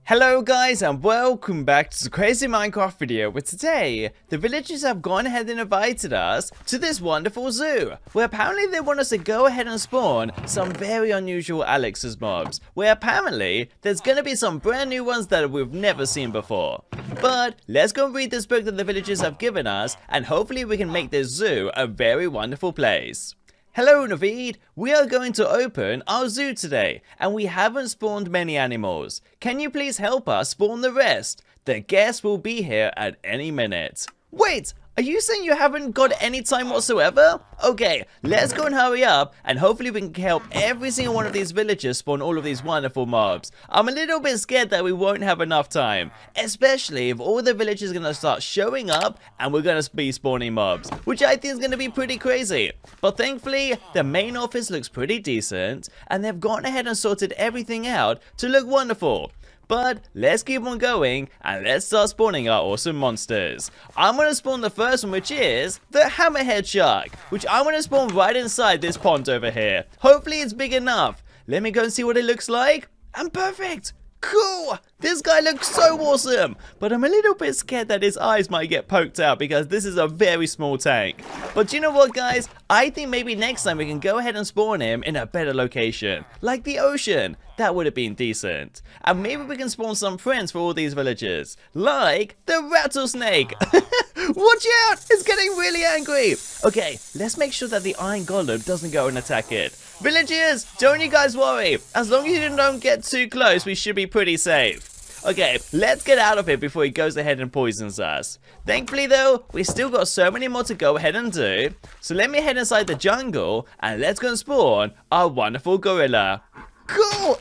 Hello guys and welcome back to the crazy Minecraft video, where today the villagers have gone ahead and invited us to this wonderful zoo where apparently they want us to go ahead and spawn some very unusual Alex's mobs, where apparently there's gonna be some brand new ones that we've never seen before. But let's go read this book that the villagers have given us, and hopefully we can make this zoo a very wonderful place. Hello Naveed, we are going to open our zoo today, and we haven't spawned many animals. Can you please help us spawn the rest? The guests will be here at any minute. Wait, are you saying you haven't got any time whatsoever? Okay, let's go and hurry up, and hopefully we can help every single one of these villagers spawn all of these wonderful mobs. I'm a little bit scared that we won't have enough time, especially if all the villagers are going to start showing up and we're going to be spawning mobs, which I think is going to be pretty crazy. But thankfully, the main office looks pretty decent, and they've gone ahead and sorted everything out to look wonderful. But let's keep on going and let's start spawning our awesome monsters. I'm going to spawn the first one, which is the hammerhead shark, which I'm going to spawn right inside this pond over here. Hopefully it's big enough. Let me go and see what it looks like. And perfect. Cool! This guy looks so awesome! But I'm a little bit scared that his eyes might get poked out because this is a very small tank. But you know what, guys? I think maybe next time we can go ahead and spawn him in a better location. Like the ocean. That would have been decent. And maybe we can spawn some friends for all these villagers. Like the rattlesnake! Watch out! It's getting really angry! Okay, let's make sure that the iron golem doesn't go and attack it. Villagers, don't you guys worry. As long as you don't get too close, we should be pretty safe. Okay, let's get out of here before he goes ahead and poisons us. Thankfully though, we still got so many more to go ahead and do. So let me head inside the jungle and let's go and spawn our wonderful gorilla. Cool!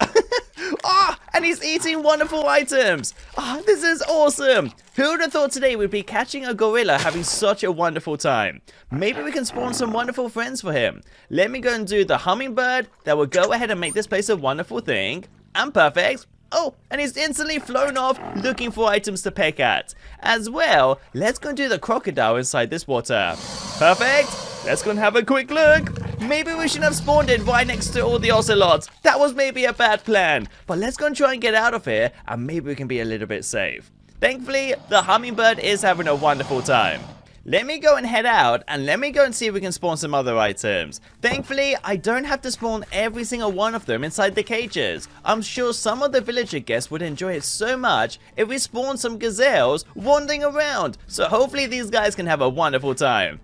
Ah, and he's eating wonderful items. Ah, this is awesome. Who would have thought today we'd be catching a gorilla having such a wonderful time? Maybe we can spawn some wonderful friends for him. Let me go and do the hummingbird that will go ahead and make this place a wonderful thing. And perfect. Oh, and he's instantly flown off looking for items to peck at. As well, let's go and do the crocodile inside this water. Perfect. Let's go and have a quick look. Maybe we shouldn't have spawned it right next to all the ocelots. That was maybe a bad plan. But let's go and try and get out of here, and maybe we can be a little bit safe. Thankfully, the hummingbird is having a wonderful time. Let me go and head out, and let me go and see if we can spawn some other items. Thankfully, I don't have to spawn every single one of them inside the cages. I'm sure some of the villager guests would enjoy it so much if we spawn some gazelles wandering around. So hopefully these guys can have a wonderful time.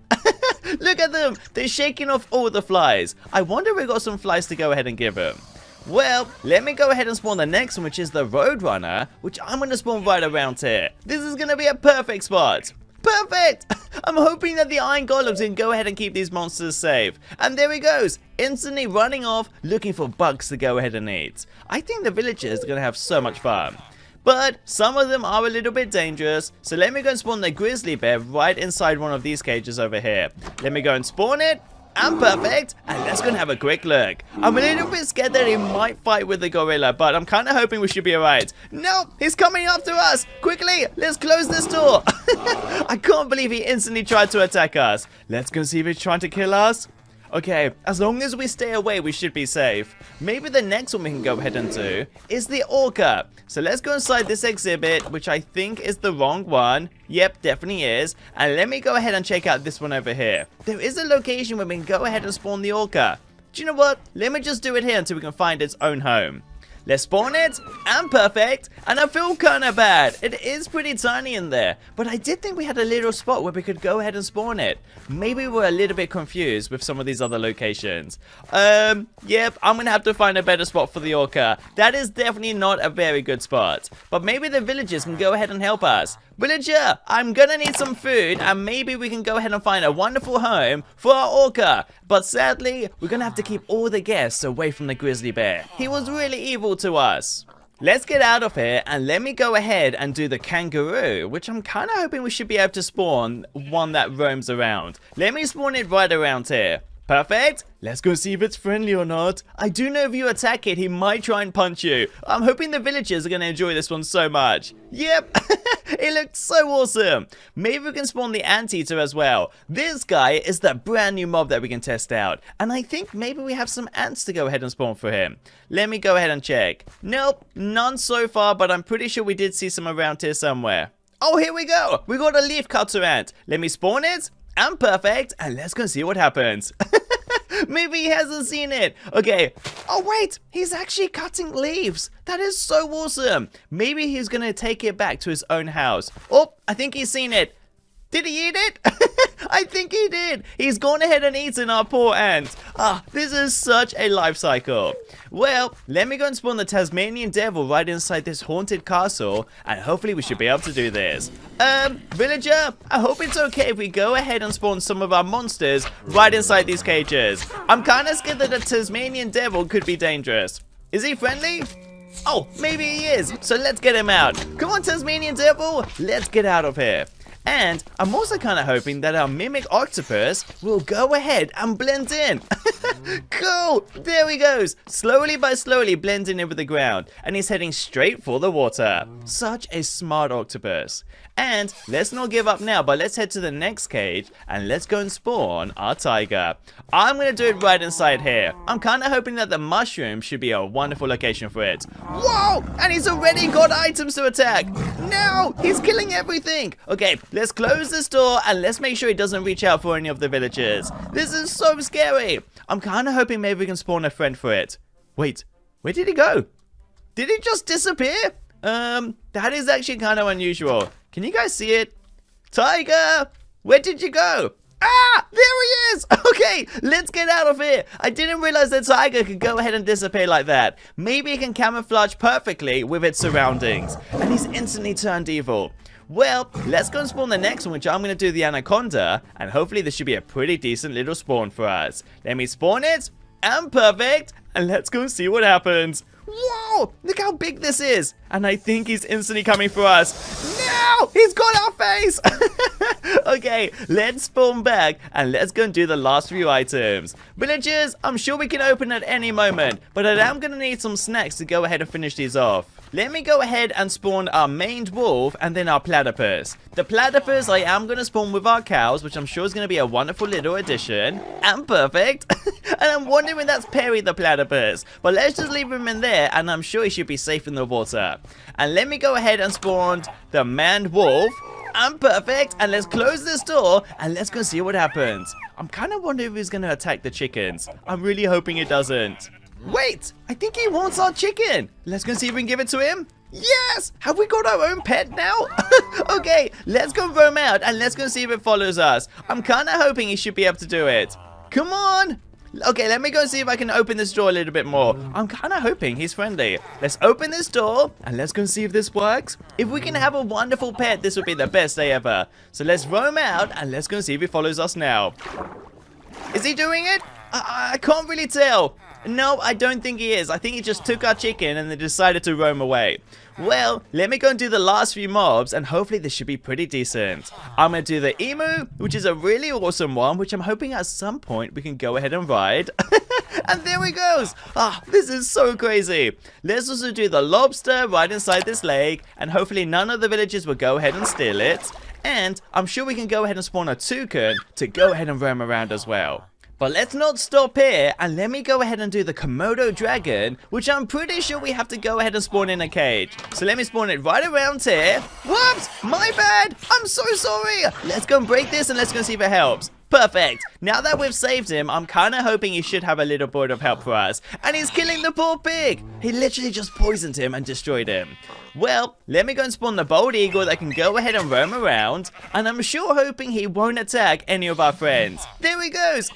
Look at them! They're shaking off all the flies. I wonder if we got some flies to go ahead and give them. Well, let me go ahead and spawn the next one, which is the roadrunner, which I'm going to spawn right around here. This is going to be a perfect spot. Perfect! I'm hoping that the iron golems can go ahead and keep these monsters safe. And there he goes, instantly running off, looking for bugs to go ahead and eat. I think the villagers are going to have so much fun. But some of them are a little bit dangerous, so let me go and spawn the grizzly bear right inside one of these cages over here. Let me go and spawn it. And perfect, and let's go and have a quick look. I'm a little bit scared that he might fight with the gorilla, but I'm kind of hoping we should be alright. No, he's coming after us. Quickly, let's close this door. I can't believe he instantly tried to attack us. Let's go and see if he's trying to kill us. Okay, as long as we stay away, we should be safe. Maybe the next one we can go ahead and do is the orca. So let's go inside this exhibit, which I think is the wrong one. Yep, definitely is. And let me go ahead and check out this one over here. There is a location where we can go ahead and spawn the orca. Do you know what? Let me just do it here until we can find its own home. Let's spawn it, and perfect, and I feel kind of bad. It is pretty tiny in there, but I did think we had a little spot where we could go ahead and spawn it. Maybe we're a little bit confused with some of these other locations. Yep, I'm gonna have to find a better spot for the orca. That is definitely not a very good spot, but maybe the villagers can go ahead and help us. Villager, I'm gonna need some food, and maybe we can go ahead and find a wonderful home for our orca. But sadly, we're gonna have to keep all the guests away from the grizzly bear. He was really evil to us. Let's get out of here, and let me go ahead and do the kangaroo, which I'm kind of hoping we should be able to spawn one that roams around. Let me spawn it right around here. Perfect. Let's go see if it's friendly or not. I do know if you attack it, he might try and punch you. I'm hoping the villagers are going to enjoy this one so much. Yep. It looked so awesome. Maybe we can spawn the anteater as well. This guy is the brand new mob that we can test out. And I think maybe we have some ants to go ahead and spawn for him. Let me go ahead and check. Nope, none so far, but I'm pretty sure we did see some around here somewhere. Oh, here we go. We got a leaf cutter ant. Let me spawn it. And perfect. And let's go see what happens. Maybe he hasn't seen it. Okay. Oh, wait. He's actually cutting leaves. That is so awesome. Maybe he's going to take it back to his own house. Oh, I think he's seen it. Did he eat it? I think he did. He's gone ahead and eaten our poor ant. Ah, this is such a life cycle. Well, let me go and spawn the Tasmanian devil right inside this haunted castle, and hopefully we should be able to do this. Villager, I hope it's okay if we go ahead and spawn some of our monsters right inside these cages. I'm kind of scared that the Tasmanian devil could be dangerous. Is he friendly? Oh, maybe he is. So let's get him out. Come on, Tasmanian devil. Let's get out of here. And I'm also kind of hoping that our mimic octopus will go ahead and blend in. Cool! There he goes. Slowly by slowly blending in with the ground. And he's heading straight for the water. Such a smart octopus. And let's not give up now, but let's head to the next cage and let's go and spawn our tiger. I'm going to do it right inside here. I'm kind of hoping that the mushroom should be a wonderful location for it. Whoa! And he's already got items to attack. No! He's killing everything. Okay, let's close this door and let's make sure he doesn't reach out for any of the villagers. This is so scary. I'm kind of hoping maybe we can spawn a friend for it. Wait, where did he go? Did he just disappear? That is actually kind of unusual. Can you guys see it? Tiger! Where did you go? Ah! There he is! Okay, let's get out of here. I didn't realize the tiger could go ahead and disappear like that. Maybe it can camouflage perfectly with its surroundings. And he's instantly turned evil. Well, let's go and spawn the next one, which I'm going to do the anaconda. And hopefully this should be a pretty decent little spawn for us. Let me spawn it. And perfect. And let's go and see what happens. Whoa! Look how big this is. And I think he's instantly coming for us. No! He's got our face! Okay, let's spawn back and let's go and do the last few items. Villagers, I'm sure we can open at any moment, but I am going to need some snacks to go ahead and finish these off. Let me go ahead and spawn our maned wolf and then our platypus. The platypus I am going to spawn with our cows, which I'm sure is going to be a wonderful little addition. And perfect. And I'm wondering if that's Perry the platypus. But let's just leave him in there and I'm sure he should be safe in the water. And let me go ahead and spawn the maned wolf. And perfect. And let's close this door and let's go see what happens. I'm kind of wondering if he's going to attack the chickens. I'm really hoping it doesn't. Wait, I think he wants our chicken. Let's go see if we can give it to him. Yes! Have we got our own pet now? Okay, let's go roam out and let's go see if it follows us. I'm kind of hoping he should be able to do it. Come on! Okay, let me go see if I can open this door a little bit more. I'm kind of hoping he's friendly. Let's open this door and let's go see if this works. If we can have a wonderful pet, this would be the best day ever. So let's roam out and let's go see if he follows us now. Is he doing it? I can't really tell. No, I don't think he is. I think he just took our chicken and then decided to roam away. Well, let me go and do the last few mobs and hopefully this should be pretty decent. I'm going to do the emu, which is a really awesome one, which I'm hoping at some point we can go ahead and ride. And there he goes. Ah, this is so crazy. Let's also do the lobster right inside this lake and hopefully none of the villagers will go ahead and steal it. And I'm sure we can go ahead and spawn a toucan to go ahead and roam around as well. But let's not stop here, and let me go ahead and do the Komodo dragon, which I'm pretty sure we have to go ahead and spawn in a cage. So let me spawn it right around here. Whoops! My bad! I'm so sorry! Let's go and break this and let's go see if it helps. Perfect! Now that we've saved him, I'm kind of hoping he should have a little bit of help for us. And he's killing the poor pig! He literally just poisoned him and destroyed him. Well, let me go and spawn the bald eagle that can go ahead and roam around. And I'm sure hoping he won't attack any of our friends. There he goes!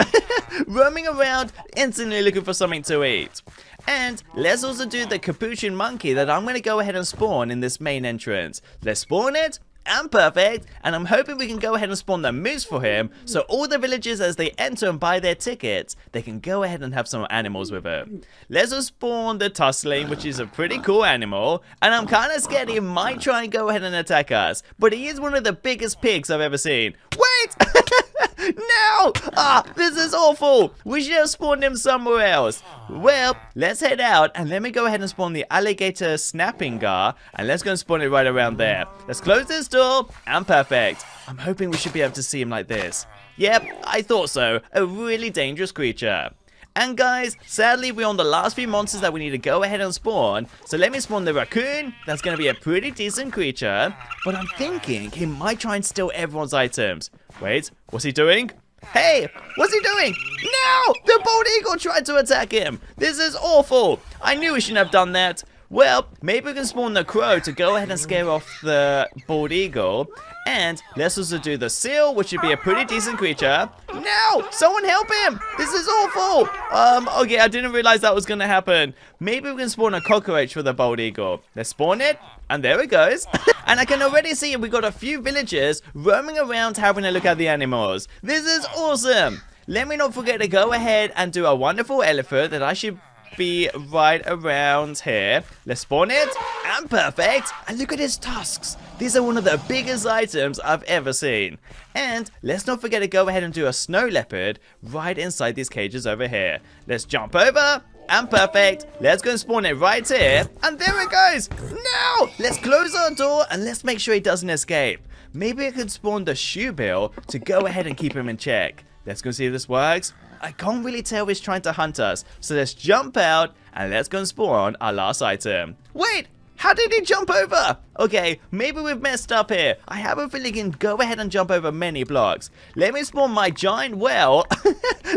Roaming around, instantly looking for something to eat. And let's also do the capuchin monkey that I'm going to go ahead and spawn in this main entrance. Let's spawn it. And perfect, and I'm hoping we can go ahead and spawn the moose for him, so all the villagers as they enter and buy their tickets, they can go ahead and have some animals with him. Let's just spawn the tussling, which is a pretty cool animal, and I'm kind of scared he might try and go ahead and attack us, but he is one of the biggest pigs I've ever seen. Wait! No! This is awful. We should have spawned him somewhere else. Well, let's head out and let me go ahead and spawn the alligator snapping gar. And let's go and spawn it right around there. Let's close this door and perfect. I'm hoping we should be able to see him like this. Yep, I thought so. A really dangerous creature. And guys, sadly we're on the last few monsters that we need to go ahead and spawn. So let me spawn the raccoon. That's going to be a pretty decent creature. But I'm thinking he might try and steal everyone's items. Wait, what's he doing? Hey, what's he doing? No! The bald eagle tried to attack him. This is awful. I knew we shouldn't have done that. Well, maybe we can spawn the crow to go ahead and scare off the bald eagle. And let's also do the seal, which should be a pretty decent creature. No! Someone help him! This is awful! Okay, I didn't realize that was gonna happen. Maybe we can spawn a cockroach for the bald eagle. Let's spawn it, and there it goes. And I can already see we got a few villagers roaming around having a look at the animals. This is awesome! Let me not forget to go ahead and do a wonderful elephant that I should be right around here. Let's spawn it, and perfect. And look at his tusks. These are one of the biggest items I've ever seen. And let's not forget to go ahead and do a snow leopard right inside these cages over here. Let's jump over, and perfect. Let's go and spawn it right here, and there it goes. No! Let's close our door, and let's make sure he doesn't escape. Maybe I could spawn the shoebill to go ahead and keep him in check. Let's go see if this works. I can't really tell if he's trying to hunt us. So let's jump out and let's go and spawn our last item. Wait, how did he jump over? Okay, maybe we've messed up here. I have a feeling he can go ahead and jump over many blocks. Let me spawn my giant well.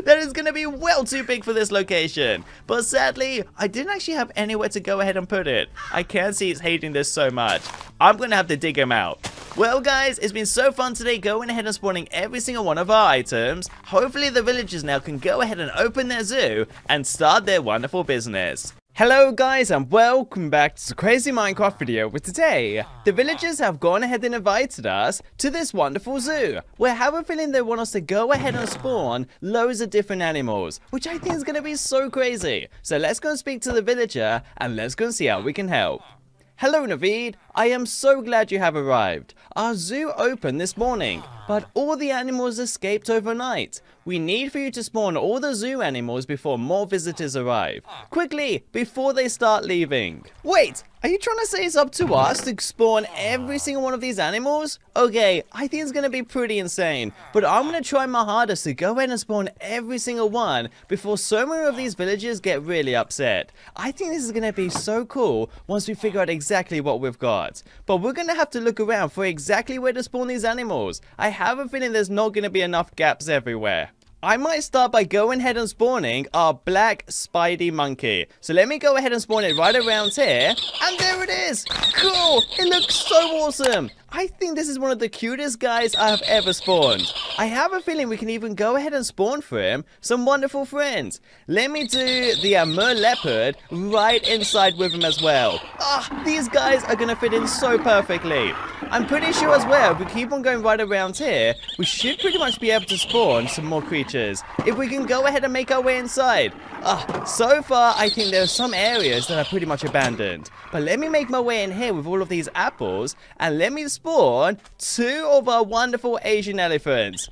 That is going to be well too big for this location. But sadly, I didn't actually have anywhere to go ahead and put it. I can see he's hating this so much. I'm going to have to dig him out. Well guys, it's been so fun today going ahead and spawning every single one of our items. Hopefully the villagers now can go ahead and open their zoo and start their wonderful business. Hello guys and welcome back to the Crazy Minecraft video where today, the villagers have gone ahead and invited us to this wonderful zoo. Where I have a feeling they want us to go ahead and spawn loads of different animals, which I think is going to be so crazy. So let's go and speak to the villager and let's go and see how we can help. Hello Naveed, I am so glad you have arrived. Our zoo opened this morning, but all the animals escaped overnight. We need for you to spawn all the zoo animals before more visitors arrive. Quickly, before they start leaving. Wait, are you trying to say it's up to us to spawn every single one of these animals? Okay, I think it's going to be pretty insane, but I'm going to try my hardest to go ahead and spawn every single one before so many of these villagers get really upset. I think this is going to be so cool once we figure out exactly what we've got. But we're going to have to look around for exactly where to spawn these animals. I have a feeling there's not going to be enough gaps everywhere. I might start by going ahead and spawning our black spidey monkey. So let me go ahead and spawn it right around here. And there it is. Cool. It looks so awesome. I think this is one of the cutest guys I have ever spawned. I have a feeling we can even go ahead and spawn for him some wonderful friends. Let me do the Amur leopard right inside with him as well. These guys are going to fit in so perfectly. I'm pretty sure as well, if we keep on going right around here, we should pretty much be able to spawn some more creatures. If we can go ahead and make our way inside. So far, I think there are some areas that are pretty much abandoned. But let me make my way in here with all of these apples, and let me spawn 2 of our wonderful Asian elephants.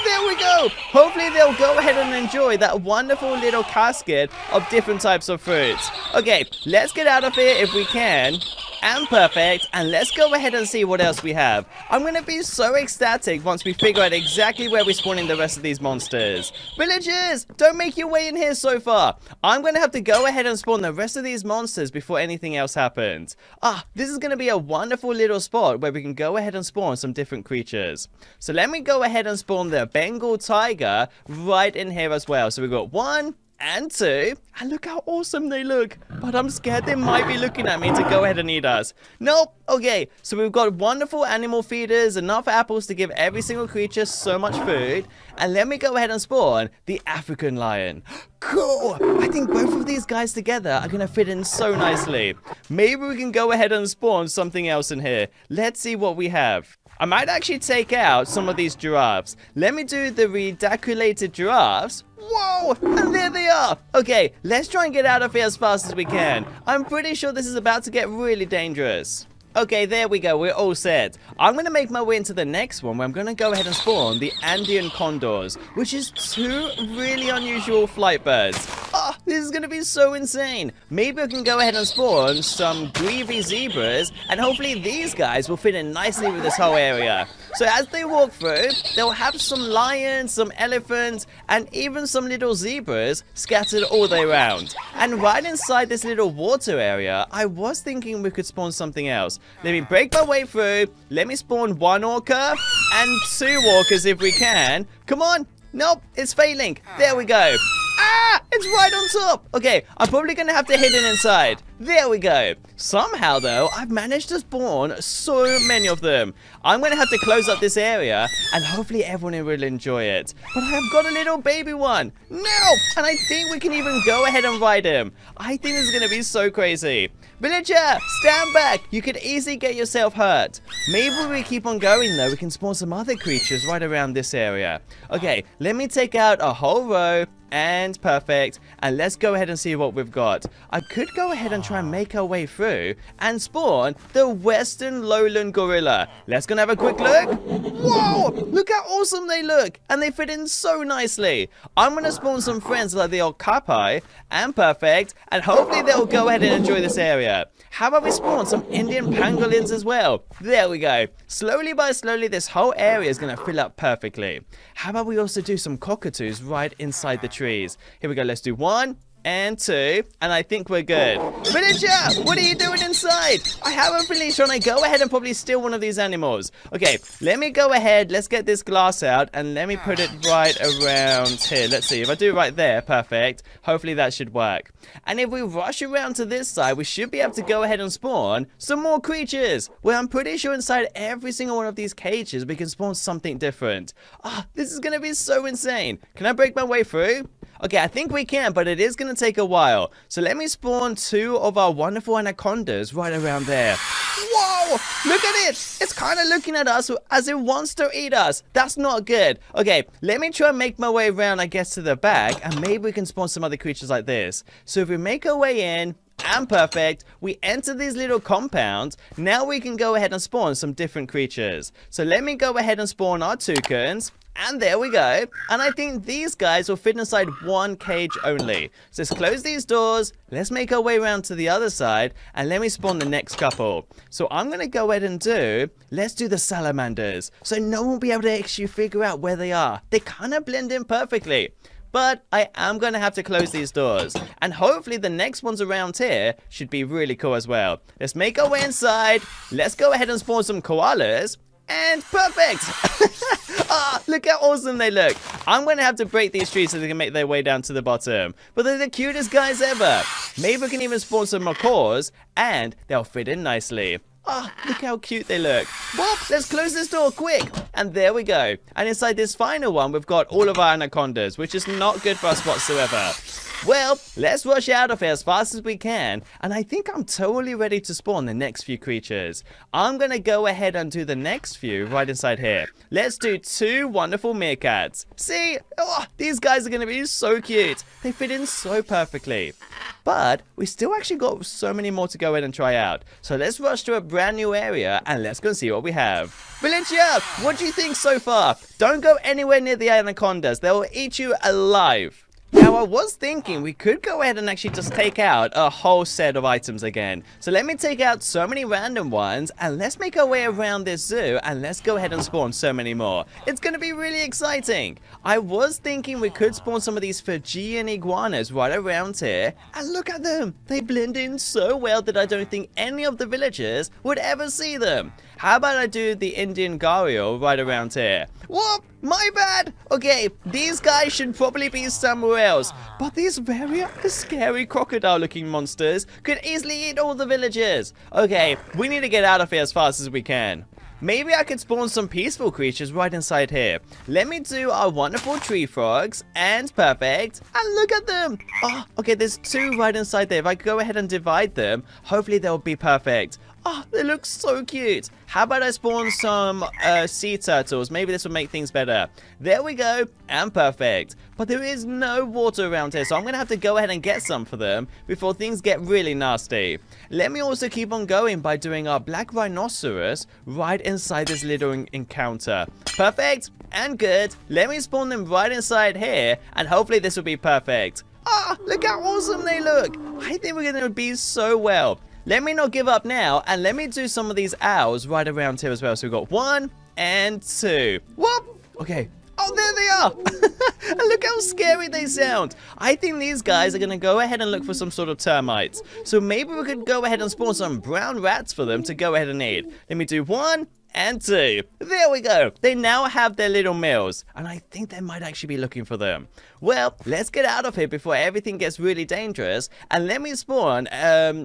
There we go. Hopefully they'll go ahead and enjoy that wonderful little casket of different types of fruits. Okay, let's get out of here if we can. And perfect, and let's go ahead and see what else we have. I'm going to be so ecstatic once we figure out exactly where we're spawning the rest of these monsters. Villagers, don't make your way in here so far. I'm going to have to go ahead and spawn the rest of these monsters before anything else happens. This is going to be a wonderful little spot where we can go ahead and spawn some different creatures. So let me go ahead and spawn the Bengal tiger right in here as well. So we've got 1 and 2, and look how awesome they look. But I'm scared they might be looking at me to go ahead and eat us. Nope. Okay, so we've got wonderful animal feeders, enough apples to give every single creature so much food. And let me go ahead and spawn the African lion. Cool. I think both of these guys together are going to fit in so nicely. Maybe we can go ahead and spawn something else in here. Let's see what we have. I might actually take out some of these giraffes. Let me do the redaculated giraffes. Whoa! And there they are! Okay, let's try and get out of here as fast as we can. I'm pretty sure this is about to get really dangerous. Okay, there we go. We're all set. I'm going to make my way into the next one where I'm going to go ahead and spawn the Andean condors, which is two really unusual flight birds. Oh, this is going to be so insane. Maybe I can go ahead and spawn some greavy zebras, and hopefully these guys will fit in nicely with this whole area. So as they walk through, they'll have some lions, some elephants, and even some little zebras scattered all the way around. And right inside this little water area, I was thinking we could spawn something else. Let me break my way through. Let me spawn one orca and two orcas if we can. Come on. Nope, it's failing. There we go. Ah, it's right on top. Okay, I'm probably going to have to hit it inside. There we go. Somehow, though, I've managed to spawn so many of them. I'm going to have to close up this area, and hopefully everyone will enjoy it. But I have got a little baby one. No! And I think we can even go ahead and ride him. I think this is going to be so crazy. Villager, stand back. You could easily get yourself hurt. Maybe if we keep on going, though, we can spawn some other creatures right around this area. Okay, let me take out a whole row. And perfect. And let's go ahead and see what we've got. I could go ahead and try and make our way through and spawn the Western Lowland Gorilla. Let's go and have a quick look. Whoa! Look how awesome they look. And they fit in so nicely. I'm going to spawn some friends like the Okapi. And perfect. And hopefully they'll go ahead and enjoy this area. How about we spawn some Indian pangolins as well? There we go. Slowly by slowly, this whole area is going to fill up perfectly. How about we also do some cockatoos right inside the trees? Here we go. Let's do 1 and 2, and I think we're good. Villager, what are you doing inside? I have a feeling trying to go ahead and probably steal one of these animals. Okay, let me go ahead. Let's get this glass out, and let me put it right around here. Let's see. If I do it right there, perfect. Hopefully that should work. And if we rush around to this side, we should be able to go ahead and spawn some more creatures. Well, I'm pretty sure inside every single one of these cages, we can spawn something different. This is going to be so insane. Can I break my way through? Okay, I think we can, but it is going to take a while. So let me spawn 2 of our wonderful anacondas right around there. Whoa! Look at it! It's kind of looking at us as it wants to eat us. That's not good. Okay, let me try and make my way around, I guess, to the back, and maybe we can spawn some other creatures like this. So if we make our way in, and perfect, we enter these little compounds. Now we can go ahead and spawn some different creatures. So let me go ahead and spawn our toucans. And there we go. And I think these guys will fit inside one cage only. So let's close these doors. Let's make our way around to the other side. And let me spawn the next couple. So I'm going to go ahead and let's do the salamanders. So no one will be able to actually figure out where they are. They kind of blend in perfectly. But I am going to have to close these doors. And hopefully the next ones around here should be really cool as well. Let's make our way inside. Let's go ahead and spawn some koalas. And perfect! Look how awesome they look. I'm going to have to break these trees so they can make their way down to the bottom. But they're the cutest guys ever. Maybe we can even spawn some macaws and they'll fit in nicely. Look how cute they look. Whoop, let's close this door quick. And there we go. And inside this final one, we've got all of our anacondas, which is not good for us whatsoever. Well, let's rush out of here as fast as we can. And I think I'm totally ready to spawn the next few creatures. I'm going to go ahead and do the next few right inside here. Let's do 2 wonderful meerkats. See? These guys are going to be so cute. They fit in so perfectly. But we still actually got so many more to go in and try out. So let's rush to a brand new area and let's go see what we have. Villager, what do you think so far? Don't go anywhere near the anacondas. They will eat you alive. Now, I was thinking we could go ahead and actually just take out a whole set of items again. So let me take out so many random ones and let's make our way around this zoo and let's go ahead and spawn so many more. It's going to be really exciting. I was thinking we could spawn some of these Fijian iguanas right around here. And look at them. They blend in so well that I don't think any of the villagers would ever see them. How about I do the Indian gharial right around here? Whoop! My bad! Okay, these guys should probably be somewhere else. But these very scary crocodile-looking monsters could easily eat all the villagers. Okay, we need to get out of here as fast as we can. Maybe I could spawn some peaceful creatures right inside here. Let me do our wonderful tree frogs. And perfect. And look at them. Okay, there's 2 right inside there. If I go ahead and divide them, hopefully they'll be perfect. Oh, they look so cute. How about I spawn some sea turtles? Maybe this will make things better. There we go, and perfect. But there is no water around here, so I'm going to have to go ahead and get some for them before things get really nasty. Let me also keep on going by doing our black rhinoceros right inside this little encounter. Perfect, and good. Let me spawn them right inside here, and hopefully this will be perfect. Ah, look how awesome they look. I think we're going to be so well. Let me not give up now, and let me do some of these owls right around here as well. So we've got 1 and 2. Whoop! Okay. Oh, there they are! And look how scary they sound. I think these guys are going to go ahead and look for some sort of termites. So maybe we could go ahead and spawn some brown rats for them to go ahead and eat. Let me do 1 and 2. There we go. They now have their little meals, and I think they might actually be looking for them. Well, let's get out of here before everything gets really dangerous, and let me spawn.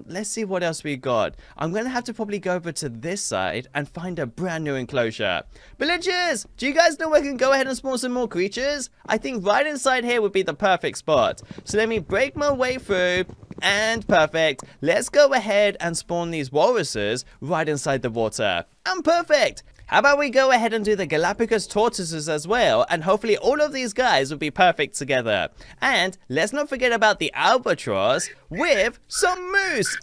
Let's see what else we got. I'm gonna have to probably go over to this side and find a brand new enclosure. Villagers, do you guys know where I can go ahead and spawn some more creatures? I think right inside here would be the perfect spot. So let me break my way through. And perfect. Let's go ahead and spawn these walruses right inside the water. And perfect. How about we go ahead and do the Galapagos tortoises as well, and hopefully all of these guys will be perfect together. And let's not forget about the albatross with some moose.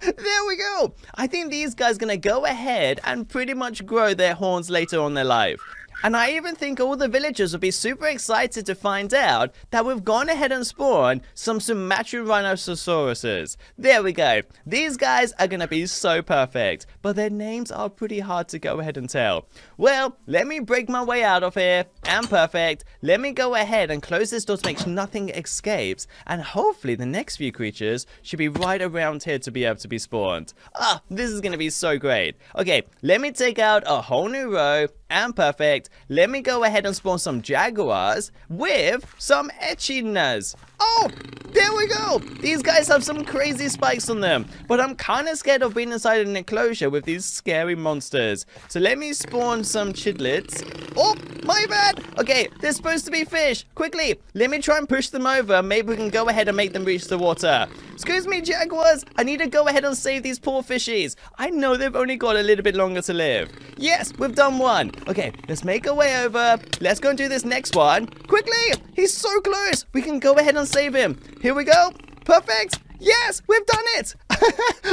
There we go. I think these guys are going to go ahead and pretty much grow their horns later on in their life. And I even think all the villagers will be super excited to find out that we've gone ahead and spawned some Sumatran rhinoceroses. There we go. These guys are going to be so perfect, but their names are pretty hard to go ahead and tell. Well, let me break my way out of here, and perfect. Let me go ahead and close this door to make sure nothing escapes, and hopefully the next few creatures should be right around here to be able to be spawned. Ah, this is going to be so great. Okay, let me take out a whole new row, and perfect. Let me go ahead and spawn some jaguars with some echidnas. Oh, there we go. These guys have some crazy spikes on them, but I'm kind of scared of being inside an enclosure with these scary monsters. So let me spawn some chidlets. Oh, my bad. Okay, they're supposed to be fish. Quickly, let me try and push them over. Maybe we can go ahead and make them reach the water. Excuse me, jaguars. I need to go ahead and save these poor fishies. I know they've only got a little bit longer to live. Yes, we've done one. Okay, let's make our way over. Let's go and do this next one. Quickly, he's so close. We can go ahead and save him. Here we go. Perfect. Yes, we've done it.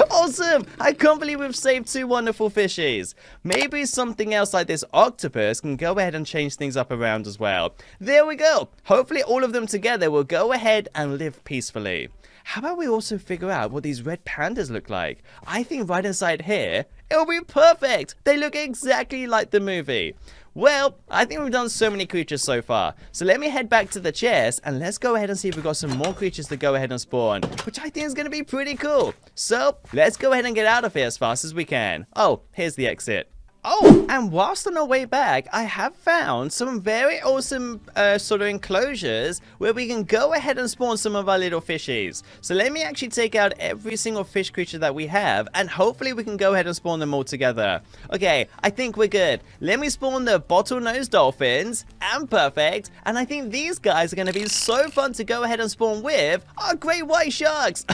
Awesome. I can't believe we've saved two wonderful fishies. Maybe something else like this octopus can go ahead and change things up around as well. There we go. Hopefully all of them together will go ahead and live peacefully. How about we also figure out what these red pandas look like? I think right inside here, it'll be perfect. They look exactly like the movie. Well, I think we've done so many creatures so far. So let me head back to the chest and let's go ahead and see if we've got some more creatures to go ahead and spawn, which I think is going to be pretty cool. So let's go ahead and get out of here as fast as we can. Oh, here's the exit. Oh, and whilst on our way back, I have found some very awesome sort of enclosures where we can go ahead and spawn some of our little fishies. So let me actually take out every single fish creature that we have, and hopefully we can go ahead and spawn them all together. Okay, I think we're good. Let me spawn the bottlenose dolphins, and perfect. And I think these guys are going to be so fun to go ahead and spawn with our great white sharks.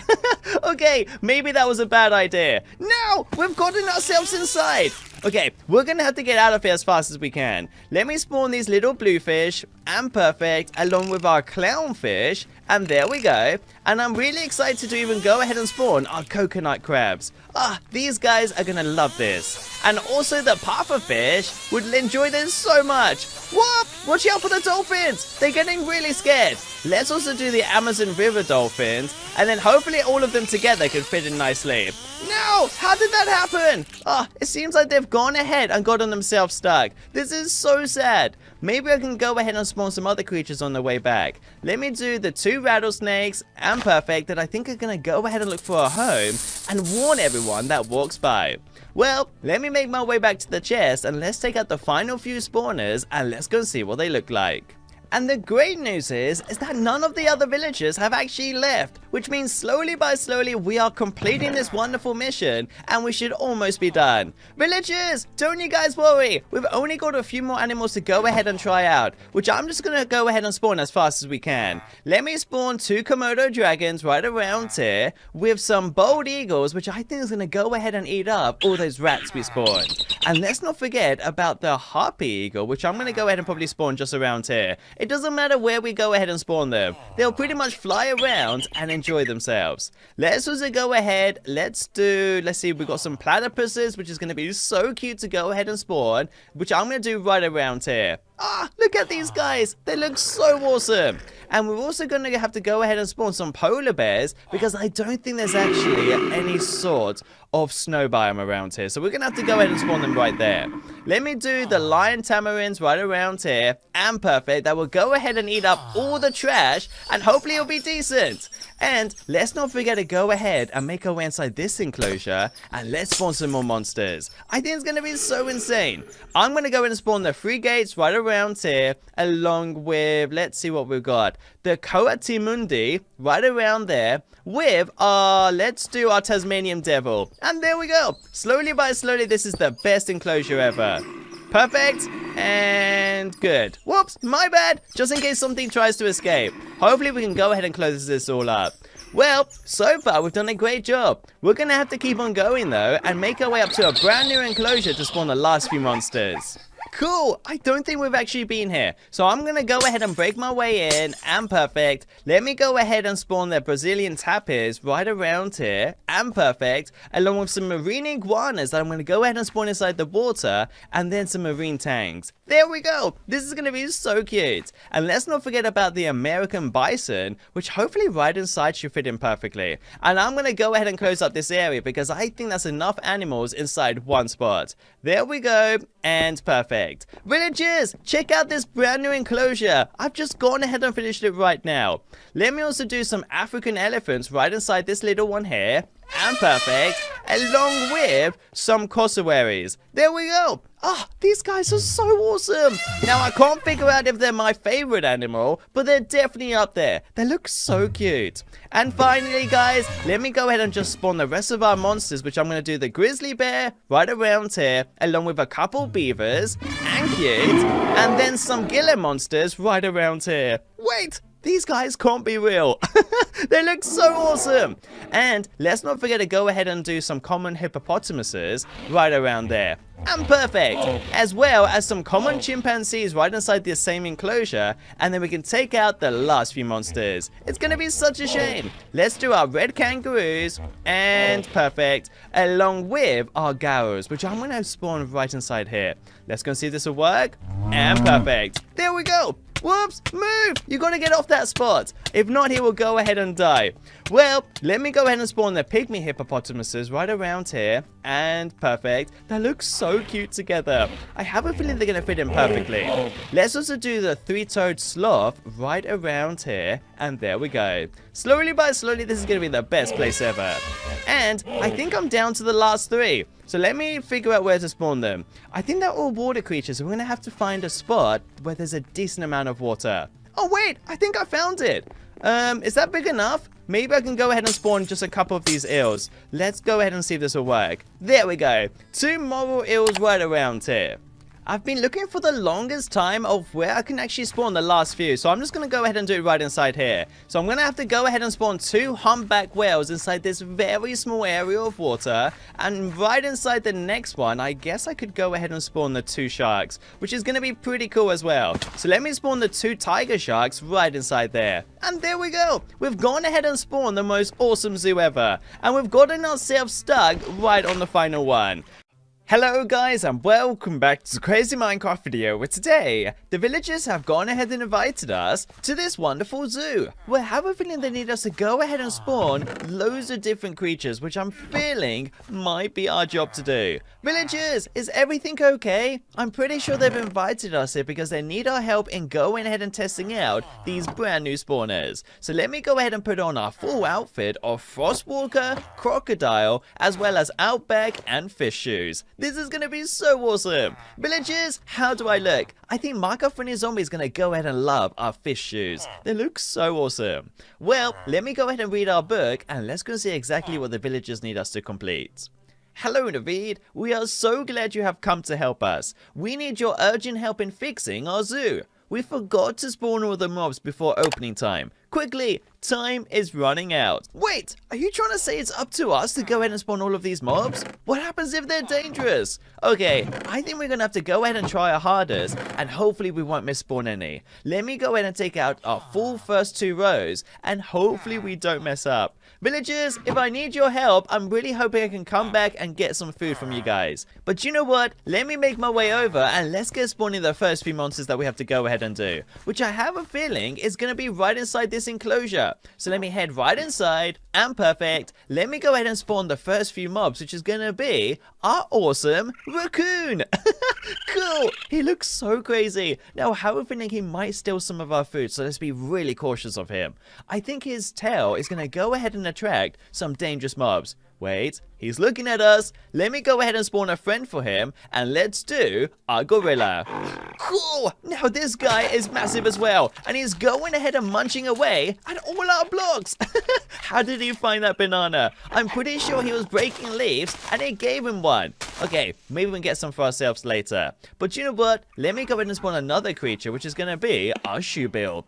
Okay, maybe that was a bad idea. No, we've gotten ourselves inside. Okay, we're gonna have to get out of here as fast as we can. Let me spawn these little bluefish, and perfect, along with our clownfish, and there we go. And I'm really excited to even go ahead and spawn our coconut crabs. Ah, these guys are gonna love this. And also the pufferfish would enjoy this so much. What? Watch out for the dolphins! They're getting really scared. Let's also do the Amazon River dolphins, and then hopefully all of them together can fit in nicely. No! How did that happen? Ah, it seems like they've gone ahead and gotten themselves stuck. This is so sad. Maybe I can go ahead and spawn some other creatures on the way back. Let me do the two rattlesnakes, and perfect, that I think are gonna go ahead and look for a home and warn everyone that walks by. Well, let me make my way back to the chest and let's take out the final few spawners and let's go and see what they look like. And the great news is that none of the other villagers have actually left, which means slowly by slowly we are completing this wonderful mission and we should almost be done. Villagers, don't you guys worry. We've only got a few more animals to go ahead and try out, which I'm just going to go ahead and spawn as fast as we can. Let me spawn 2 Komodo dragons right around here with some bald eagles, which I think is going to go ahead and eat up all those rats we spawned. And let's not forget about the harpy eagle, which I'm going to go ahead and probably spawn just around here. It doesn't matter where we go ahead and spawn them. They'll pretty much fly around and enjoy themselves. Let's also go ahead. Let's see, we've got some platypuses, which is going to be so cute to go ahead and spawn, which I'm going to do right around here. Ah, look at these guys. They look so awesome. And we're also going to have to go ahead and spawn some polar bears because I don't think there's actually any sort of snow biome around here. So we're going to have to go ahead and spawn them right there. Let me do the lion tamarins right around here. And perfect. That will go ahead and eat up all the trash and hopefully it'll be decent. And let's not forget to go ahead and make our way inside this enclosure and let's spawn some more monsters. I think it's going to be so insane. I'm going to go ahead and spawn the 3 gates right around here along with, let's see what we've got. The Coatimundi right around there with let's do our Tasmanian devil. And there we go. Slowly by slowly, this is the best enclosure ever. Perfect and good. Whoops, my bad. Just in case something tries to escape. Hopefully we can go ahead and close this all up. Well, so far we've done a great job. We're going to have to keep on going though and make our way up to a brand new enclosure to spawn the last few monsters. Cool, I don't think we've actually been here. So I'm going to go ahead and break my way in, and perfect. Let me go ahead and spawn the Brazilian tapirs right around here, and perfect. Along with some marine iguanas that I'm going to go ahead and spawn inside the water, and then some marine tangs. There we go, this is going to be so cute. And let's not forget about the American bison, which hopefully right inside should fit in perfectly. And I'm going to go ahead and close up this area because I think that's enough animals inside one spot. There we go, and perfect. Villagers, check out this brand new enclosure. I've just gone ahead and finished it right now. Let me also do some African elephants right inside this little one here. And perfect, along with some cassowaries. There we go. Ah, these guys are so awesome. Now, I can't figure out if they're my favorite animal, but they're definitely up there. They look so cute. And finally, guys, let me go ahead and just spawn the rest of our monsters, which I'm going to do the grizzly bear right around here, along with a couple beavers and cute, and then some Gila monsters right around here. Wait! These guys can't be real. They look so awesome. And let's not forget to go ahead and do some common hippopotamuses right around there. And perfect. As well as some common chimpanzees right inside the same enclosure. And then we can take out the last few monsters. It's going to be such a shame. Let's do our red kangaroos. And perfect. Along with our garrows, which I'm going to spawn right inside here. Let's go and see if this will work. And perfect. There we go. Whoops, move! You gotta get off that spot. If not, he will go ahead and die. Well, let me go ahead and spawn the pygmy hippopotamuses right around here. And perfect. They look so cute together. I have a feeling they're gonna fit in perfectly. Let's also do the 3-toed sloth right around here. And there we go. Slowly by slowly, this is gonna be the best place ever. And I think I'm down to the last 3. So let me figure out where to spawn them. I think they're all water creatures, so we're going to have to find a spot where there's a decent amount of water. Oh wait, I think I found it. Is that big enough? Maybe I can go ahead and spawn just a couple of these eels. Let's go ahead and see if this will work. There we go. 2 moral eels right around here. I've been looking for the longest time of where I can actually spawn the last few, so I'm just going to go ahead and do it right inside here. So I'm going to have to go ahead and spawn 2 humpback whales inside this very small area of water, and right inside the next one, I guess I could go ahead and spawn the 2 sharks, which is going to be pretty cool as well. So let me spawn the 2 tiger sharks right inside there. And there we go. We've gone ahead and spawned the most awesome zoo ever, and we've gotten ourselves stuck right on the final one. Hello guys and welcome back to the Crazy Minecraft video, where today the villagers have gone ahead and invited us to this wonderful zoo. We have a feeling they need us to go ahead and spawn loads of different creatures, which I'm feeling might be our job to do. Villagers, is everything okay? I'm pretty sure they've invited us here because they need our help in going ahead and testing out these brand new spawners. So let me go ahead and put on our full outfit of Frostwalker, Crocodile, as well as Outback and Fish shoes. This is gonna be so awesome. Villagers, how do I look? I think Minecraft Friendly Zombie is gonna go ahead and love our fish shoes. They look so awesome. Well, let me go ahead and read our book, and let's go see exactly what the villagers need us to complete. Hello, Naveed. We are so glad you have come to help us. We need your urgent help in fixing our zoo. We forgot to spawn all the mobs before opening time. Quickly, time is running out. Wait, are you trying to say it's up to us to go ahead and spawn all of these mobs? What happens if they're dangerous? Okay, I think we're gonna have to go ahead and try our hardest, and hopefully we won't misspawn any. Let me go ahead and take out our full first 2 rows, and hopefully we don't mess up. Villagers, if I need your help, I'm really hoping I can come back and get some food from you guys. But you know what? Let me make my way over, and let's get spawning the first few monsters that we have to go ahead and do, which I have a feeling is gonna be right inside this enclosure. So let me head right inside, and perfect. Let me go ahead and spawn the first few mobs, which is gonna be our awesome raccoon. Cool. He looks so crazy. Now I have a feeling he might steal some of our food, so let's be really cautious of him. I think his tail is gonna go ahead and attract some dangerous mobs. Wait, he's looking at us. Let me go ahead and spawn a friend for him, and let's do our gorilla. Cool! Now this guy is massive as well, and he's going ahead and munching away at all our blocks. How did he find that banana? I'm pretty sure he was breaking leaves, and it gave him one. Okay, maybe we can get some for ourselves later. But you know what? Let me go ahead and spawn another creature, which is going to be our shoebill.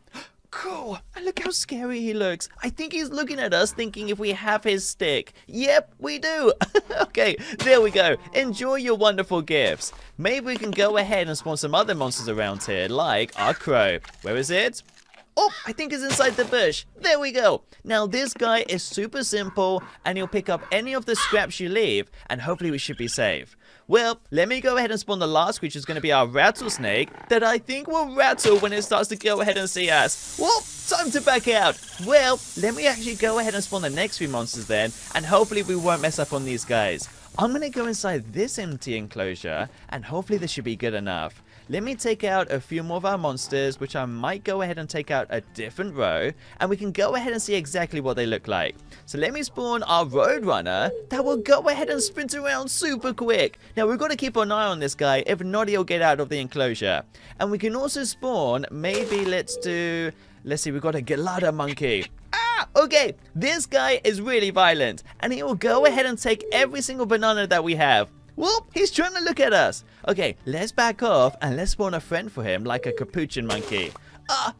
Cool, and look how scary he looks. I think he's looking at us thinking if we have his stick. Yep, we do. Okay, there we go. Enjoy your wonderful gifts. Maybe we can go ahead and spawn some other monsters around here, like our crow. Where is it? Oh, I think it's inside the bush. There we go. Now this guy is super simple, and he'll pick up any of the scraps you leave, and hopefully we should be safe. Well, let me go ahead and spawn the last creature, is going to be our rattlesnake, that I think will rattle when it starts to go ahead and see us. Whoop, time to back out. Well, let me actually go ahead and spawn the next few monsters then, and hopefully we won't mess up on these guys. I'm going to go inside this empty enclosure, and hopefully this should be good enough. Let me take out a few more of our monsters, which I might go ahead and take out a different row, and we can go ahead and see exactly what they look like. So let me spawn our Roadrunner that will go ahead and sprint around super quick. Now we've got to keep an eye on this guy, if not he'll get out of the enclosure. And we can also spawn, maybe let's see, we've got a Gelada monkey. Okay, this guy is really violent, and he will go ahead and take every single banana that we have. Whoop, he's trying to look at us. Okay, let's back off and let's spawn a friend for him, like a capuchin monkey.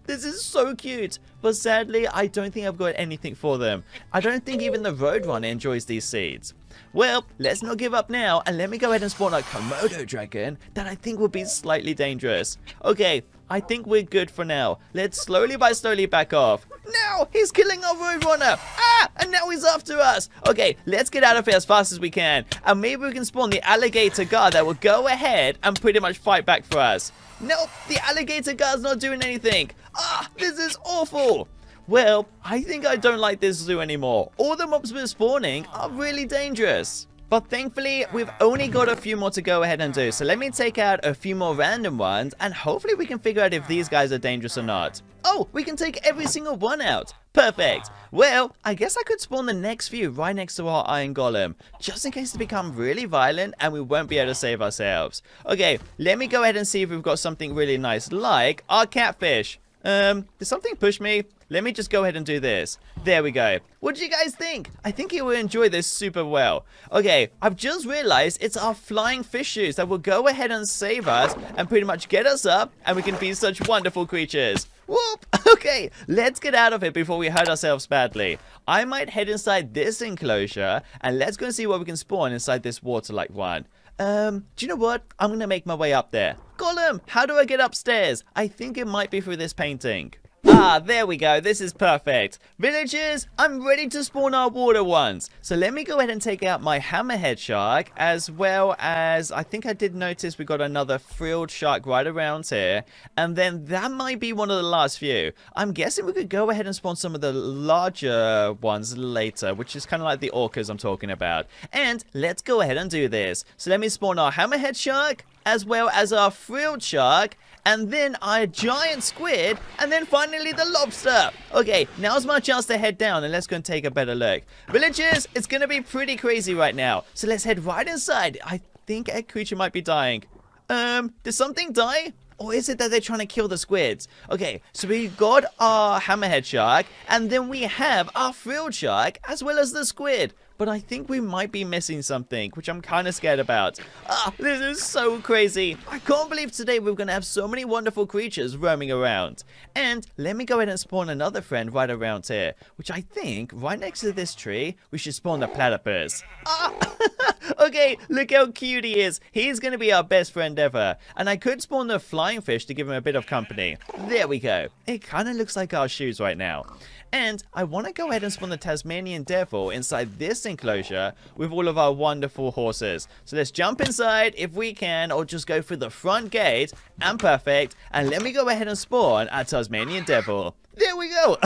This is so cute. But sadly, I don't think I've got anything for them. I don't think even the Roadrunner enjoys these seeds. Well, let's not give up now, and let me go ahead and spawn a Komodo dragon that I think will be slightly dangerous. Okay, I think we're good for now. Let's slowly back off. No, he's killing our Roadrunner. And now he's after us. Okay, let's get out of here as fast as we can. And maybe we can spawn the alligator guard that will go ahead and pretty much fight back for us. Nope, the alligator guard's not doing anything. This is awful. Well, I think I don't like this zoo anymore. All the mobs we're spawning are really dangerous. But thankfully, we've only got a few more to go ahead and do. So let me take out a few more random ones, and hopefully we can figure out if these guys are dangerous or not. Oh, we can take every single one out. Perfect. Well, I guess I could spawn the next few right next to our iron golem, just in case they become really violent and we won't be able to save ourselves. Okay, let me go ahead and see if we've got something really nice, like our catfish. Did something push me? Let me just go ahead and do this. There we go. What do you guys think? I think you will enjoy this super well. Okay, I've just realized it's our flying fish shoes that will go ahead and save us and pretty much get us up, and we can be such wonderful creatures. Whoop! Okay, let's get out of it before we hurt ourselves badly. I might head inside this enclosure, and let's go and see what we can spawn inside this water-like one. Do you know what? I'm gonna make my way up there. Golem, how do I get upstairs? I think it might be through this painting. There we go. This is perfect. Villagers, I'm ready to spawn our water ones. So let me go ahead and take out my hammerhead shark, as well as I think I did notice we got another frilled shark right around here. And then that might be one of the last few. I'm guessing we could go ahead and spawn some of the larger ones later, which is kind of like the orcas I'm talking about. And let's go ahead and do this. So let me spawn our hammerhead shark, as well as our frilled shark, and then our giant squid, and then finally the lobster. Okay, now's my chance to head down, and let's go and take a better look. Villagers, it's gonna be pretty crazy right now, so let's head right inside. think a creature might be dying. Did something die? Or is it that they're trying to kill the squids? Okay, so we got our hammerhead shark, and then we have our frilled shark, as well as the squid. But I think we might be missing something, which I'm kind of scared about. This is so crazy. I can't believe today we're going to have so many wonderful creatures roaming around. And let me go ahead and spawn another friend right around here, which I think right next to this tree, we should spawn the platypus. Okay, look how cute he is. He's going to be our best friend ever. And I could spawn the flying fish to give him a bit of company. There we go. It kind of looks like our shoes right now. And I want to go ahead and spawn the Tasmanian devil inside this enclosure with all of our wonderful horses. So let's jump inside if we can, or just go through the front gate. And perfect. And let me go ahead and spawn our Tasmanian devil. There we go.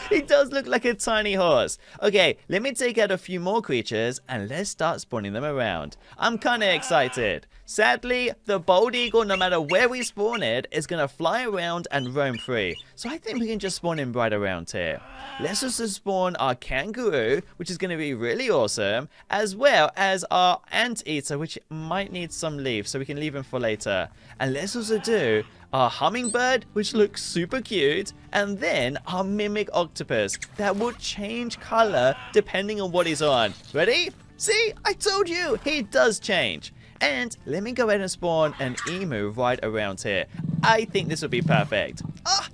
He does look like a tiny horse. Okay, let me take out a few more creatures and let's start spawning them around. I'm kind of excited. Sadly, the bald eagle, no matter where we spawn it, is going to fly around and roam free. So I think we can just spawn him right around here. Let's also spawn our kangaroo, which is going to be really awesome, as well as our anteater, which might need some leaves, so we can leave him for later. And let's also do our hummingbird, which looks super cute, and then our mimic octopus that will change color depending on what he's on. Ready? See, I told you, he does change. And let me go ahead and spawn an emu right around here. I think this would be perfect.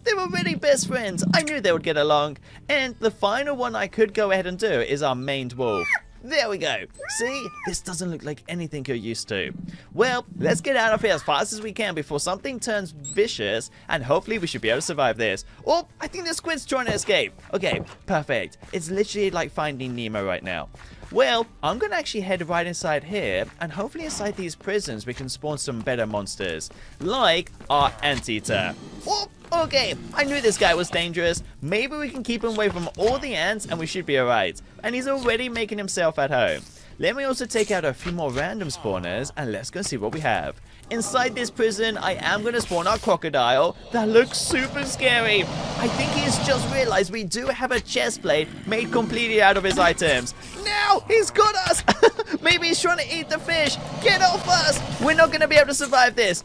They were really best friends. I knew they would get along. And the final one I could go ahead and do is our maned wolf. There we go. See? This doesn't look like anything you're used to. Well, let's get out of here as fast as we can before something turns vicious, and hopefully we should be able to survive this. Oh, I think the squid's trying to escape. Okay, perfect. It's literally like Finding Nemo right now. Well, I'm going to actually head right inside here, and hopefully inside these prisons we can spawn some better monsters, like our anteater. Oh, okay, I knew this guy was dangerous. Maybe we can keep him away from all the ants and we should be alright. And he's already making himself at home. Let me also take out a few more random spawners and let's go see what we have. Inside this prison, I am going to spawn our crocodile. That looks super scary. I think he's just realized we do have a chest plate made completely out of his items. Now he's got us. Maybe he's trying to eat the fish. Get off us. We're not going to be able to survive this.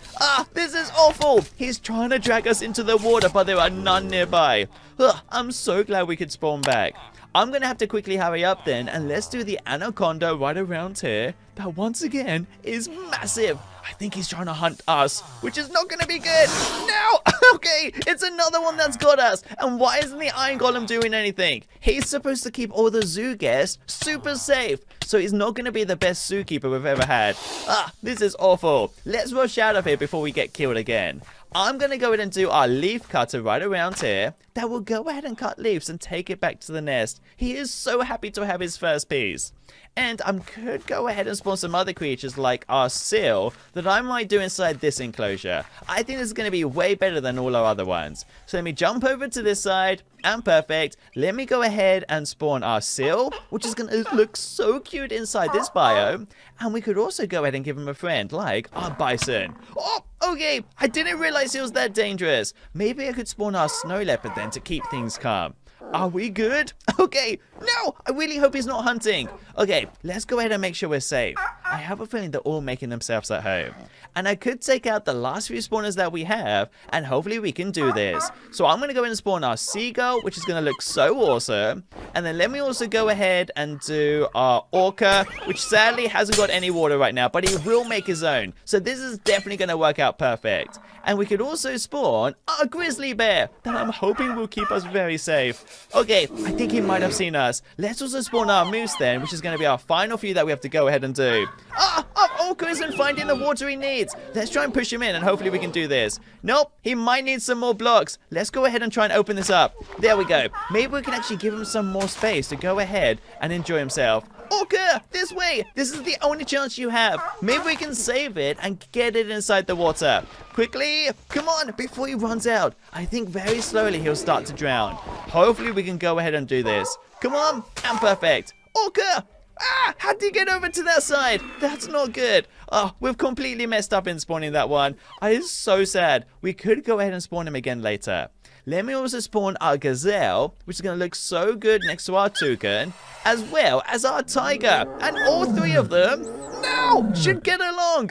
This is awful. He's trying to drag us into the water, but there are none nearby. I'm so glad we could spawn back. I'm going to have to quickly hurry up then, and let's do the anaconda right around here. That once again is massive. I think he's trying to hunt us, which is not going to be good. No! Okay, it's another one that's got us. And why isn't the iron golem doing anything? He's supposed to keep all the zoo guests super safe, so he's not going to be the best zookeeper we've ever had. This is awful. Let's rush out of here before we get killed again. I'm going to go ahead and do our leaf cutter right around here. That will go ahead and cut leaves and take it back to the nest. He is so happy to have his first piece. And I could go ahead and spawn some other creatures like our seal that I might do inside this enclosure. I think this is going to be way better than all our other ones. So let me jump over to this side, and perfect. Let me go ahead and spawn our seal, which is going to look so cute inside this biome. And we could also go ahead and give him a friend like our bison. Oh, okay, I didn't realize he was that dangerous. Maybe I could spawn our snow leopard then to keep things calm. Are we good? Okay. No, I really hope he's not hunting. Okay, let's go ahead and make sure we're safe. I have a feeling they're all making themselves at home. And I could take out the last few spawners that we have, and hopefully we can do this. So I'm going to go ahead and spawn our seagull, which is going to look so awesome. And then let me also go ahead and do our orca, which sadly hasn't got any water right now, but he will make his own. So this is definitely going to work out perfect. And we could also spawn a grizzly bear that I'm hoping will keep us very safe. Okay, I think he might have seen us. Let's also spawn our moose then, which is going to be our final few that we have to go ahead and do. Our orca isn't finding the water he needs. Let's try and push him in and hopefully we can do this. Nope, he might need some more blocks. Let's go ahead and try and open this up. There we go. Maybe we can actually give him some more space to go ahead and enjoy himself. Orca, this way. This is the only chance you have. Maybe we can save it and get it inside the water. Quickly, come on, before he runs out. I think very slowly he'll start to drown. Hopefully we can go ahead and do this. Come on, and perfect. Orca, Ah, how did he get over to that side? That's not good. Oh, we've completely messed up in spawning that one. I'm so sad. We could go ahead and spawn him again later. Let me also spawn our gazelle, which is going to look so good next to our toucan, as well as our tiger. And all three of them, no, should get along.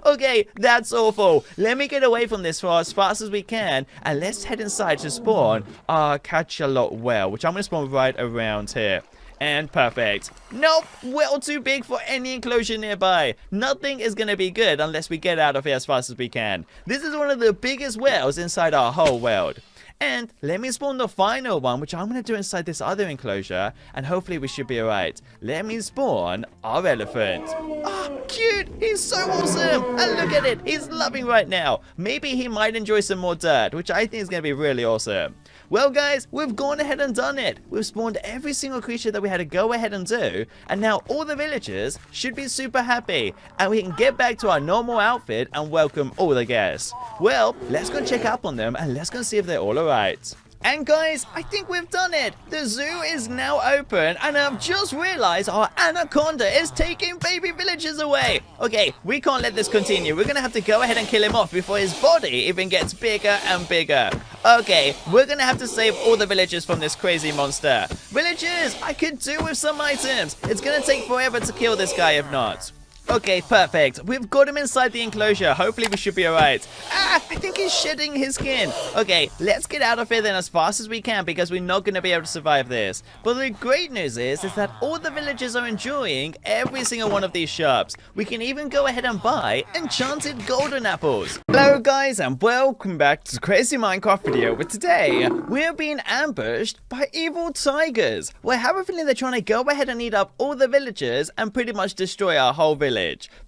Okay, that's awful. Let me get away from this for as fast as we can, and let's head inside to spawn our cachalot whale, which I'm going to spawn right around here. And perfect. Nope, well too big for any enclosure nearby. Nothing is going to be good unless we get out of here as fast as we can. This is one of the biggest whales inside our whole world. And let me spawn the final one, which I'm going to do inside this other enclosure, and hopefully we should be alright. Let me spawn our elephant. Ah, cute! He's so awesome! And look at it! He's loving right now. Maybe he might enjoy some more dirt, which I think is going to be really awesome. Well, guys, we've gone ahead and done it. We've spawned every single creature that we had to go ahead and do, and now all the villagers should be super happy, and we can get back to our normal outfit and welcome all the guests. Well, let's go check up on them, and let's go see if they're all alright. And guys, I think we've done it. The zoo is now open, and I've just realized our anaconda is taking baby villagers away. Okay, we can't let this continue. We're gonna have to go ahead and kill him off before his body even gets bigger and bigger. Okay, we're gonna have to save all the villagers from this crazy monster. Villagers, I could do with some items. It's gonna take forever to kill this guy if not. Okay, perfect. We've got him inside the enclosure. Hopefully we should be alright. Ah, I think he's shedding his skin. Okay, let's get out of here then as fast as we can because we're not going to be able to survive this. But the great news is that all the villagers are enjoying every single one of these shops. We can even go ahead and buy enchanted golden apples. Hello guys, and welcome back to the Crazy Minecraft video. But today, we're being ambushed by evil tigers. Well, I have a feeling they're trying to go ahead and eat up all the villagers and pretty much destroy our whole village.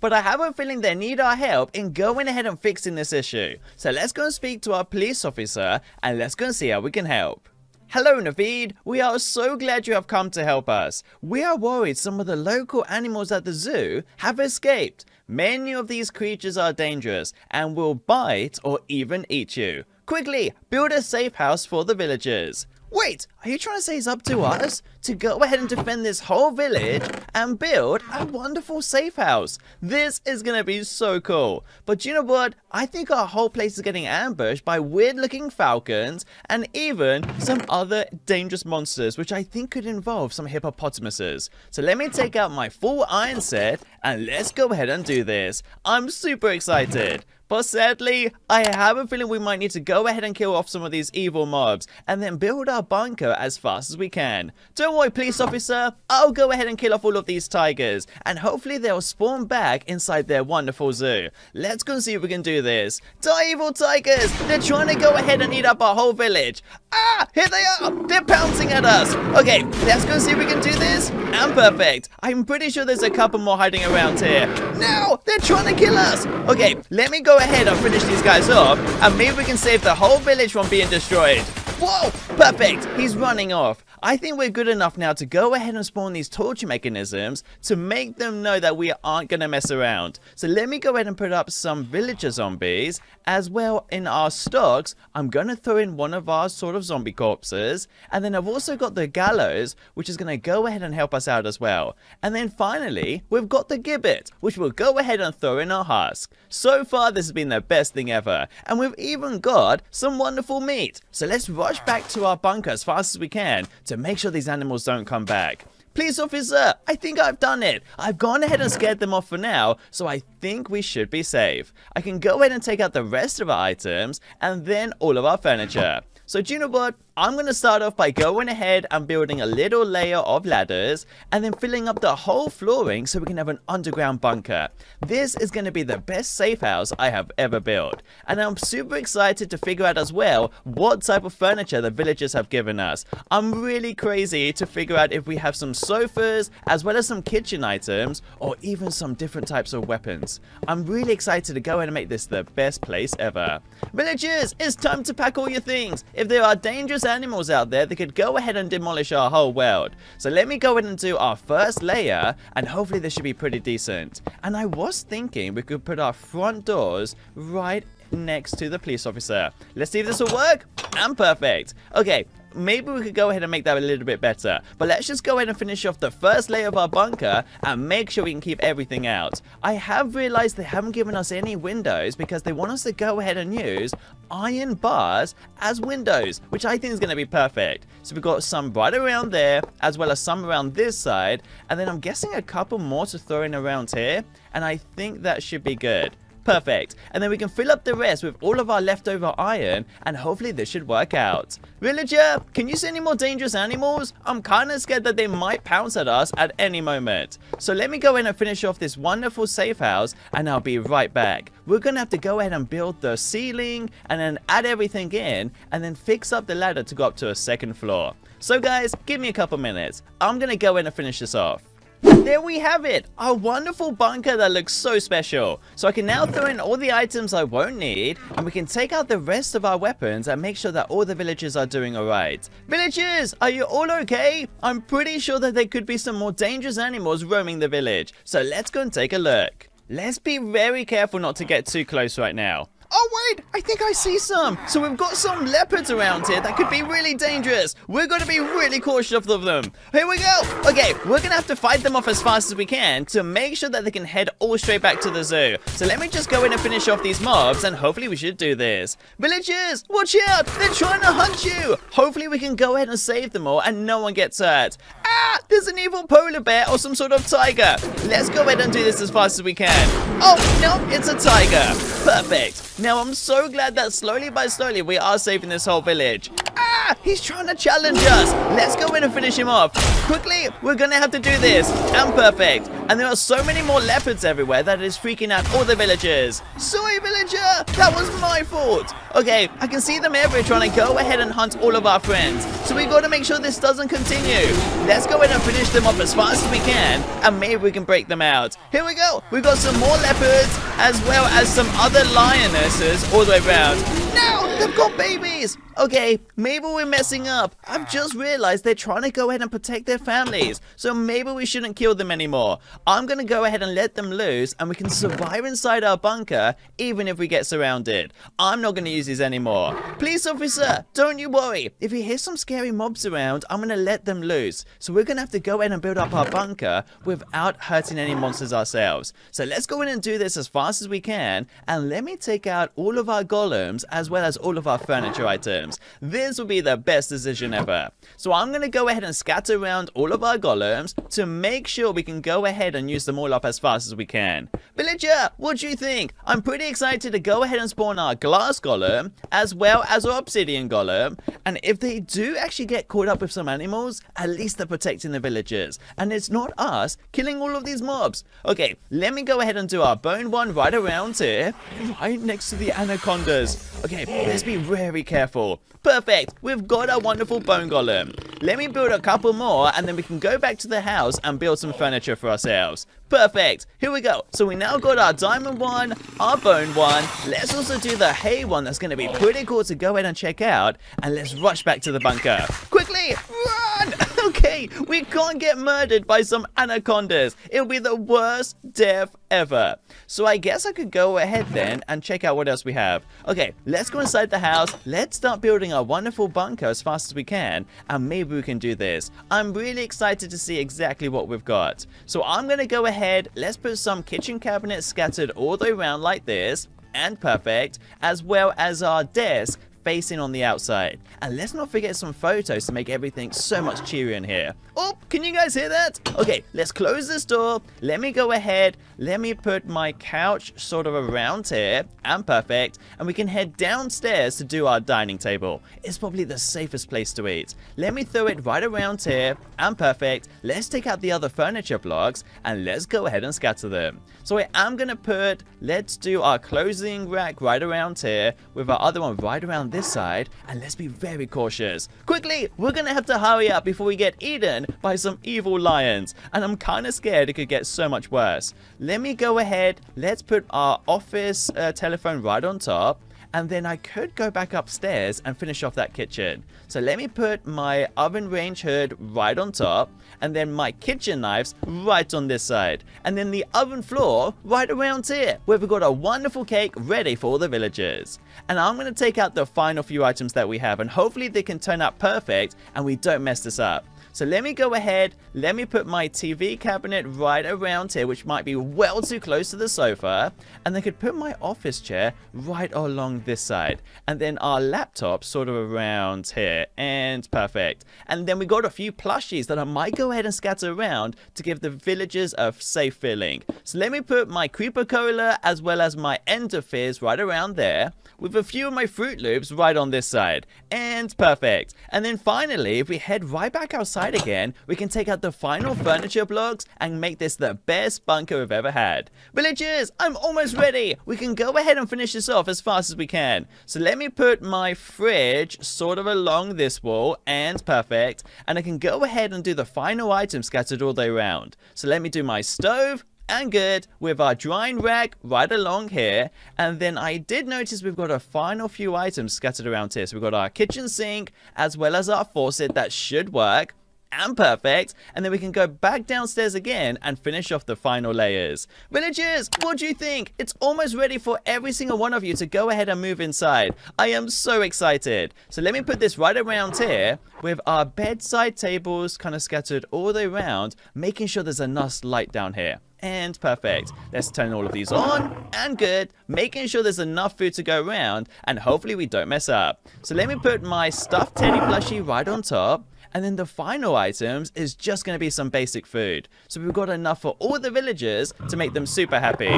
But I have a feeling they need our help in going ahead and fixing this issue. So let's go and speak to our police officer and let's go and see how we can help. Hello Naveed, we are so glad you have come to help us. We are worried some of the local animals at the zoo have escaped. Many of these creatures are dangerous and will bite or even eat you. Quickly, build a safe house for the villagers. Wait, are you trying to say it's up to us to go ahead and defend this whole village and build a wonderful safe house? This is going to be so cool. But you know what? I think our whole place is getting ambushed by weird looking falcons and even some other dangerous monsters, which I think could involve some hippopotamuses. So let me take out my full iron set and let's go ahead and do this. I'm super excited. But sadly, I have a feeling we might need to go ahead and kill off some of these evil mobs and then build our bunker as fast as we can. Don't worry, police officer, I'll go ahead and kill off all of these tigers and hopefully they'll spawn back inside their wonderful zoo. Let's go and see if we can do this. Die, evil tigers! They're trying to go ahead and eat up our whole village. Ah, here they are! They're pouncing at us! Okay, let's go see if we can do this. And perfect. I'm pretty sure there's a couple more hiding around here. No! They're trying to kill us! Okay, let me go ahead and finish these guys off, and maybe we can save the whole village from being destroyed. Whoa! Perfect! He's running off. I think we're good enough now to go ahead and spawn these torture mechanisms to make them know that we aren't going to mess around. So let me go ahead and put up some villager zombies. As well, in our stocks, I'm going to throw in one of our sort of zombie corpses. And then I've also got the gallows, which is going to go ahead and help us out as well. And then finally, we've got the gibbet, which we'll go ahead and throw in our husk. So far, this has been the best thing ever. And we've even got some wonderful meat. So let's rush back to our bunker as fast as we can to make sure these animals don't come back. Police officer, I think I've done it. I've gone ahead and scared them off for now, so I think we should be safe. I can go ahead and take out the rest of our items and then all of our furniture. So do you know what? I'm going to start off by going ahead and building a little layer of ladders and then filling up the whole flooring so we can have an underground bunker. This is going to be the best safe house I have ever built. And I'm super excited to figure out as well what type of furniture the villagers have given us. I'm really crazy to figure out if we have some sofas as well as some kitchen items or even some different types of weapons. I'm really excited to go ahead and make this the best place ever. Villagers, it's time to pack all your things. If there are dangerous animals out there that could go ahead and demolish our whole world. So let me go ahead and do our first layer and hopefully this should be pretty decent. And I was thinking we could put our front doors right next to the police officer. Let's see if this will work. And perfect. Okay, think maybe we could go ahead and make that a little bit better. But let's just go ahead and finish off the first layer of our bunker and make sure we can keep everything out. I have realized they haven't given us any windows because they want us to go ahead and use iron bars as windows, which I think is going to be perfect. So we've got some right around there, as well as some around this side, and then I'm guessing a couple more to throw in around here, and I think that should be good. Perfect. And then we can fill up the rest with all of our leftover iron, and hopefully this should work out. Villager, can you see any more dangerous animals? I'm kind of scared that they might pounce at us at any moment. So let me go in and finish off this wonderful safe house, and I'll be right back. We're going to have to go ahead and build the ceiling, and then add everything in, and then fix up the ladder to go up to a second floor. So guys, give me a couple minutes. I'm going to go in and finish this off. There we have it, a wonderful bunker that looks so special. So I can now throw in all the items I won't need, and we can take out the rest of our weapons and make sure that all the villagers are doing alright. Villagers, are you all okay? I'm pretty sure that there could be some more dangerous animals roaming the village. So let's go and take a look. Let's be very careful not to get too close right now. Oh wait, I think I see some. So we've got some leopards around here that could be really dangerous. We're going to be really cautious of them. Here we go. Okay, we're going to have to fight them off as fast as we can to make sure that they can head all straight back to the zoo. So let me just go in and finish off these mobs, and hopefully we should do this. Villagers, watch out. They're trying to hunt you. Hopefully we can go ahead and save them all and no one gets hurt. Ah, there's an evil polar bear or some sort of tiger. Let's go ahead and do this as fast as we can. Oh, no, it's a tiger. Perfect. Now, I'm so glad that slowly by slowly we are saving this whole village. Ah, he's trying to challenge us. Let's go in and finish him off. Quickly, we're going to have to do this. And perfect. And there are so many more leopards everywhere that it is freaking out all the villagers. Sorry, villager. That was my fault. Okay, I can see them everywhere trying to go ahead and hunt all of our friends. So we got to make sure this doesn't continue. Let's go ahead and finish them off as fast as we can, and maybe we can break them out. Here we go. We've got some more leopards, as well as some other lionesses all the way around. No, they've got babies. Okay, maybe we're messing up. I've just realized they're trying to go ahead and protect their families, so maybe we shouldn't kill them anymore. I'm going to go ahead and let them loose, and we can survive inside our bunker, even if we get surrounded. I'm not going to use these anymore. Police officer, don't you worry. If you hear some scary mobs around, I'm going to let them loose. So we're going to have to go ahead and build up our bunker without hurting any monsters ourselves. So let's go in and do this as fast as we can, and let me take out all of our golems, as well as all of our furniture items. This will be the best decision ever. So I'm going to go ahead and scatter around all of our golems to make sure we can go ahead and use them all up as fast as we can. Villager, what do you think? I'm pretty excited to go ahead and spawn our glass golem as well as our obsidian golem. And if they do actually get caught up with some animals, at least they're protecting the villagers. And it's not us killing all of these mobs. Okay, let me go ahead and do our bone one right around here, right next to the anacondas. Okay, let's be very careful. Perfect, we've got our wonderful bone golem. Let me build a couple more, and then we can go back to the house and build some furniture for ourselves. Perfect, here we go. So we now got our diamond one, our bone one. Let's also do the hay one. That's going to be pretty cool to go ahead and check out. And let's rush back to the bunker. Quickly, run! Okay, we can't get murdered by some anacondas. It'll be the worst death ever. So I guess I could go ahead then and check out what else we have. Okay, let's go inside the house. Let's start building our wonderful bunker as fast as we can, and maybe we can do this. I'm really excited to see exactly what we've got. So I'm going to go ahead. Let's put some kitchen cabinets scattered all the way around like this, and perfect, as well as our desk facing on the outside. And let's not forget some photos to make everything so much cheerier in here. Oh, can you guys hear that? Okay, let's close this door. Let me go ahead. Let me put my couch sort of around here, and perfect. And we can head downstairs to do our dining table. It's probably the safest place to eat. Let me throw it right around here, and perfect. Let's take out the other furniture blocks, and let's go ahead and scatter them. So I am going to let's do our clothing rack right around here, with our other one right around this side, and let's be very cautious. Quickly, we're going to have to hurry up before we get eaten by some evil lions, and I'm kind of scared it could get so much worse. Let me go ahead. Let's put our office telephone right on top, and then I could go back upstairs and finish off that kitchen. So let me put my oven range hood right on top, and then my kitchen knives right on this side, and then the oven floor right around here, where we've got a wonderful cake ready for all the villagers. And I'm going to take out the final few items that we have, and hopefully they can turn out perfect and we don't mess this up. So let me go ahead, let me put my TV cabinet right around here, which might be well too close to the sofa, and I could put my office chair right along this side, and then our laptop sort of around here, and perfect. And then we got a few plushies that I might go ahead and scatter around to give the villagers a safe feeling. So let me put my Creeper Cola as well as my Ender Fizz right around there, with a few of my Fruit Loops right on this side, and perfect. And then finally, if we head right back outside again, we can take out the final furniture blocks and make this the best bunker we've ever had. Villagers, I'm almost ready. We can go ahead and finish this off as fast as we can. So let me put my fridge sort of along this wall, and perfect. And I can go ahead and do the final items scattered all the way around. So let me do my stove, and good, with our drying rack right along here. And then I did notice we've got a final few items scattered around here. So we've got our kitchen sink as well as our faucet that should work, and perfect. And then we can go back downstairs again and finish off the final layers. Villagers, what do you think? It's almost ready for every single one of you to go ahead and move inside. I am so excited. So let me put this right around here with our bedside tables kind of scattered all the way around, making sure there's enough light down here. And perfect. Let's turn all of these on, and good, making sure there's enough food to go around, and hopefully we don't mess up. So let me put my stuffed teddy plushie right on top, and then the final items is just going to be some basic food. So we've got enough for all the villagers to make them super happy.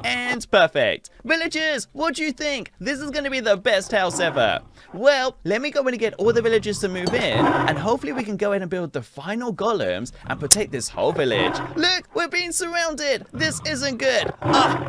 And perfect. Villagers, what do you think? This is going to be the best house ever. Well, let me go in and get all the villagers to move in, and hopefully we can go ahead and build the final golems and protect this whole village. Look, we're being surrounded. This isn't good.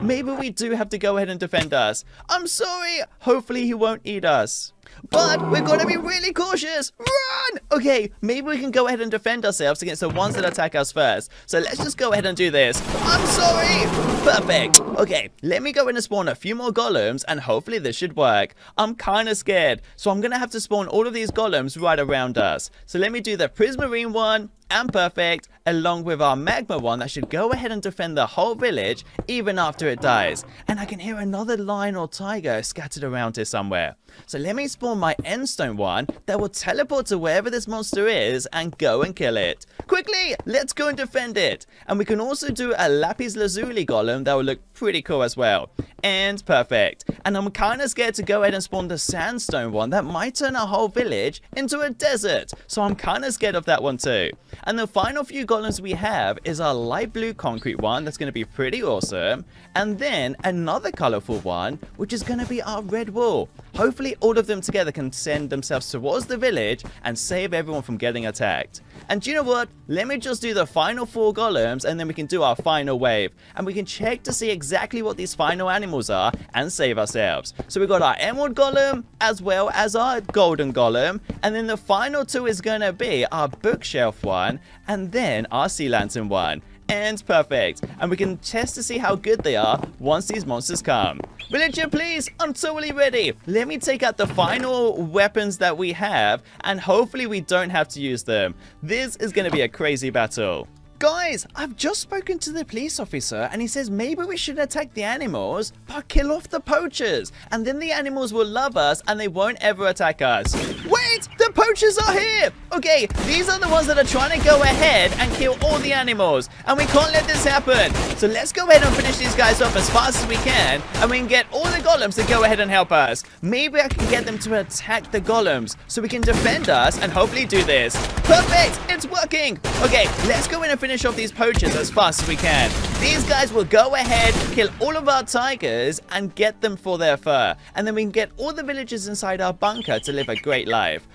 Maybe we do have to go ahead and defend us. I'm sorry. Hopefully he won't eat us. But we're going to be really cautious. Run! Okay, maybe we can go ahead and defend ourselves against the ones that attack us first. So let's just go ahead and do this. I'm sorry. Perfect. Okay, let me go in and spawn a few more golems, and hopefully this should work. I'm kind of scared, so I'm going to have to spawn all of these golems right around us. So let me do the Prismarine one, and perfect, along with our magma one that should go ahead and defend the whole village even after it dies. And I can hear another lion or tiger scattered around here somewhere. So let me spawn my endstone one that will teleport to wherever this monster is and go and kill it. Quickly, let's go and defend it. And we can also do a lapis lazuli golem that will look pretty cool as well. And perfect. And I'm kind of scared to go ahead and spawn the sandstone one that might turn our whole village into a desert. So I'm kind of scared of that one too. And the final few golems we have is our light blue concrete one that's going to be pretty awesome. And then another colorful one, which is going to be our red wool. Hopefully all of them together can send themselves towards the village and save everyone from getting attacked. And do you know what? Let me just do the final 4 golems, and then we can do our final wave. And we can check to see exactly what these final animals are and save ourselves. So we've got our emerald golem as well as our golden golem. And then the final 2 is going to be our bookshelf one and then our sea lantern one. And perfect. And we can test to see how good they are once these monsters come. Villager, please, I'm totally ready. Let me take out the final weapons that we have, and hopefully we don't have to use them. This is going to be a crazy battle. Guys, I've just spoken to the police officer, and he says maybe we should attack the animals, but kill off the poachers. And then the animals will love us, and they won't ever attack us. Wait, the poachers are here. Okay, these are the ones that are trying to go ahead and kill all the animals, and we can't let this happen. So let's go ahead and finish these guys off as fast as we can, and we can get all the golems to go ahead and help us. Maybe I can get them to attack the golems, so we can defend us and hopefully do this. Perfect, it's working. Okay, let's go in and finish off these poachers as fast as we can. These guys will go ahead, kill all of our tigers, and get them for their fur. And then we can get all the villagers inside our bunker to live a great life.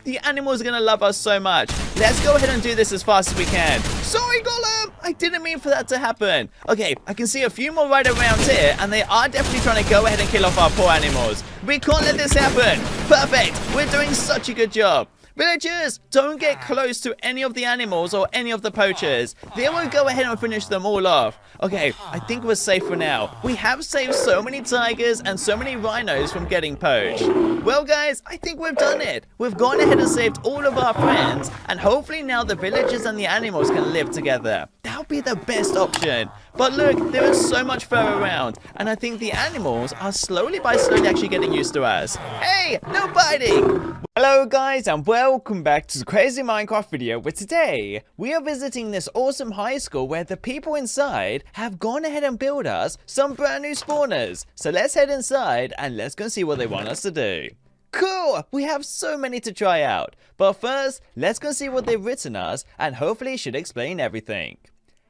The animals are going to love us so much. Let's go ahead and do this as fast as we can. Sorry, golem! I didn't mean for that to happen. Okay, I can see a few more right around here, and they are definitely trying to go ahead and kill off our poor animals. We can't let this happen. Perfect. We're doing such a good job. Villagers, don't get close to any of the animals or any of the poachers. They will go ahead and finish them all off. Okay, I think we're safe for now. We have saved so many tigers and so many rhinos from getting poached. Well, guys, I think we've done it. We've gone ahead and saved all of our friends, and hopefully now the villagers and the animals can live together. That would be the best option. But look, there is so much fur around, and I think the animals are slowly actually getting used to us. Hey, no biting! Hello guys, and welcome back to the Crazy Minecraft video, where today we are visiting this awesome high school where the people inside have gone ahead and built us some brand new spawners. So let's head inside and let's go see what they want us to do. Cool! We have so many to try out. But first, let's go see what they've written us, and hopefully it should explain everything.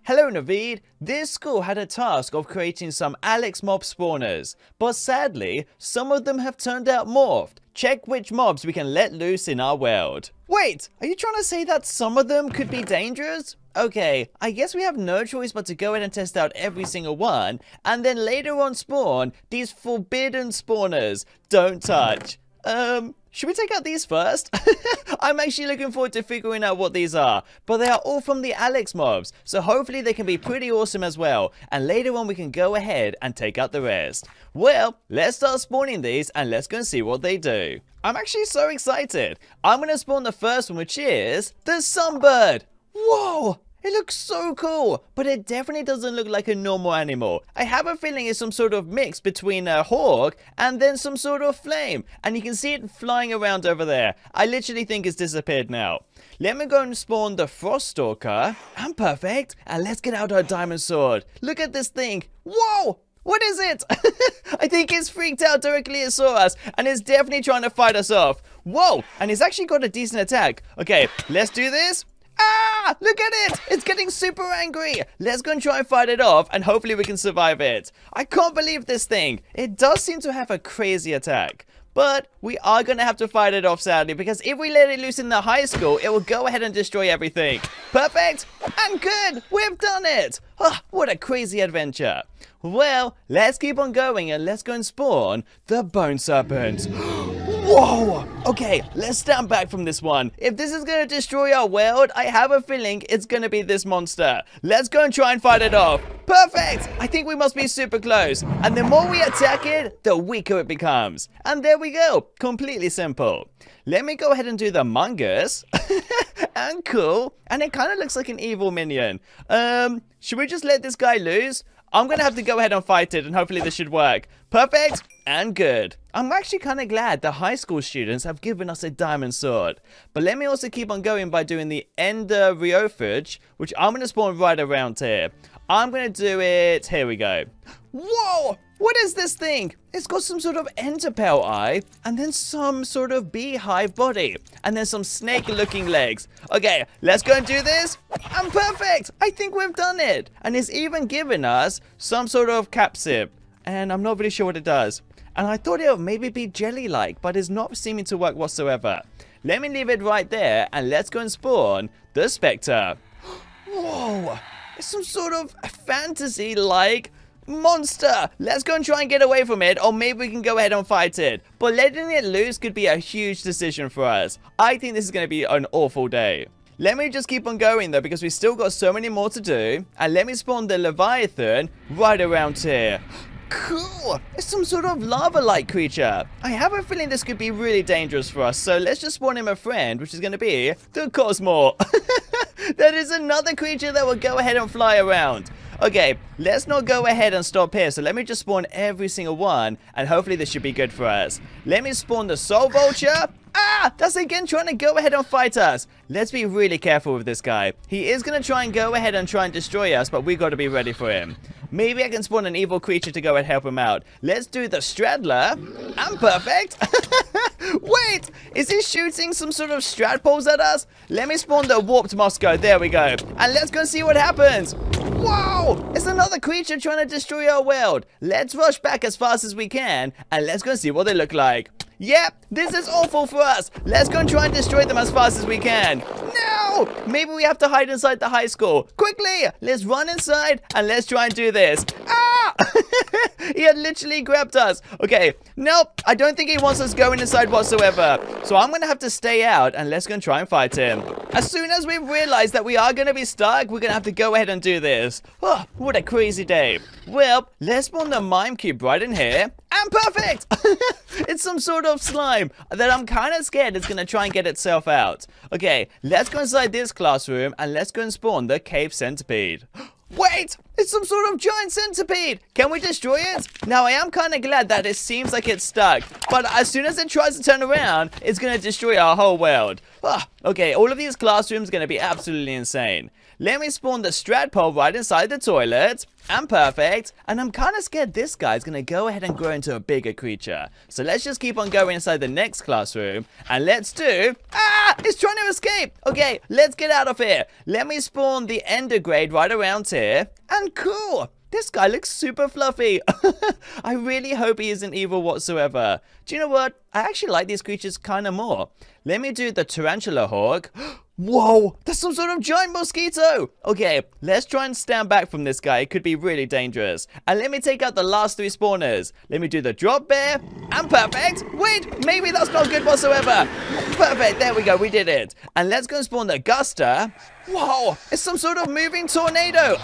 Hello Naveed, this school had a task of creating some Alex mob spawners, but sadly, some of them have turned out morphed. Check which mobs we can let loose in our world. Wait, are you trying to say that some of them could be dangerous? Okay, I guess we have no choice but to go ahead and test out every single one, and then later on spawn these forbidden spawners. Don't touch. Should we take out these first? I'm actually looking forward to figuring out what these are, but they are all from the Alex mobs, so hopefully they can be pretty awesome as well, and later on we can go ahead and take out the rest. Well, let's start spawning these and let's go and see what they do. I'm actually so excited. I'm going to spawn the first one, which is the sunbird. Whoa! It looks so cool, but it definitely doesn't look like a normal animal. I have a feeling it's some sort of mix between a hawk and then some sort of flame. And you can see it flying around over there. I literally think it's disappeared now. Let me go and spawn the frost stalker. I'm perfect. And let's get out our diamond sword. Look at this thing. Whoa! What is it? I think it's freaked out directly it saw us, and it's definitely trying to fight us off. Whoa! And it's actually got a decent attack. Okay, let's do this. Ah! Look at it! It's getting super angry! Let's go and try and fight it off, and hopefully we can survive it. I can't believe this thing. It does seem to have a crazy attack. But we are going to have to fight it off, sadly, because if we let it loose in the high school, it will go ahead and destroy everything. Perfect! And good! We've done it! Oh, what a crazy adventure. Well, let's keep on going and let's go and spawn the bone serpent. Whoa! Okay, let's stand back from this one. If this is going to destroy our world, I have a feeling it's going to be this monster. Let's go and try and fight it off. Perfect! I think we must be super close. And the more we attack it, the weaker it becomes. And there we go. Completely simple. Let me go ahead and do the mungus. And cool. And it kind of looks like an evil minion. Should we just let this guy loose? I'm going to have to go ahead and fight it, and hopefully this should work. Perfect and good. I'm actually kind of glad the high school students have given us a diamond sword. But let me also keep on going by doing the ender riophage, which I'm going to spawn right around here. I'm going to do it. Here we go. Whoa! What is this thing? It's got some sort of enderpearl eye, and then some sort of beehive body, and then some snake-looking legs. Okay, let's go and do this. I'm perfect. I think we've done it. And it's even given us some sort of capsip, and I'm not really sure what it does. And I thought it would maybe be jelly-like, but it's not seeming to work whatsoever. Let me leave it right there, and let's go and spawn the Spectre. Whoa! It's some sort of fantasy-like monster. Let's go and try and get away from it, or maybe we can go ahead and fight it. But letting it loose could be a huge decision for us. I think this is going to be an awful day. Let me just keep on going though, because we still got so many more to do. And let me spawn the Leviathan right around here. Cool! It's some sort of lava-like creature. I have a feeling this could be really dangerous for us, so let's just spawn him a friend, which is going to be the Cosmo. That is another creature that will go ahead and fly around. Okay, let's not go ahead and stop here, so let me just spawn every single one, and hopefully this should be good for us. Let me spawn the Soul Vulture. Ah, that's again trying to go ahead and fight us. Let's be really careful with this guy. He is going to try and go ahead and try and destroy us, but we got to be ready for him. Maybe I can spawn an evil creature to go and help him out. Let's do the Straddler. I'm perfect. Wait, is he shooting some sort of strat poles at us? Let me spawn the Warped Moscow. There we go. And let's go and see what happens. Whoa! It's another creature trying to destroy our world. Let's rush back as fast as we can, and let's go and see what they look like. Yep, this is awful for us. Let's go and try and destroy them as fast as we can. No! Maybe we have to hide inside the high school. Quickly! Let's run inside, and let's try and do this. Ah! Ah! He had literally grabbed us. Okay, nope. I don't think he wants us going inside whatsoever. So I'm going to have to stay out and let's go and try and fight him. As soon as we realize that we are going to be stuck, we're going to have to go ahead and do this. Oh, what a crazy day. Well, let's spawn the mime cube right in here. And perfect! It's some sort of slime that I'm kind of scared is going to try and get itself out. Okay, let's go inside this classroom and let's go and spawn the cave centipede. Wait! It's some sort of giant centipede! Can we destroy it? Now, I am kind of glad that it seems like it's stuck. But as soon as it tries to turn around, it's going to destroy our whole world. Okay, all of these classrooms are going to be absolutely insane. Let me spawn the strat pole right inside the toilet. And perfect. And I'm kind of scared this guy's going to go ahead and grow into a bigger creature. So let's just keep on going inside the next classroom. And let's do... Ah! It's trying to escape. Okay, let's get out of here. Let me spawn the ender grade right around here. And cool. This guy looks super fluffy. I really hope he isn't evil whatsoever. Do you know what? I actually like these creatures kind of more. Let me do the tarantula hawk. Whoa, that's some sort of giant mosquito. Okay, let's try and stand back from this guy. It could be really dangerous. And let me take out the last 3 spawners. Let me do the drop bear. And perfect. Wait, maybe that's not good whatsoever. Perfect, there we go, we did it. And let's go and spawn the guster. Whoa, it's some sort of moving tornado.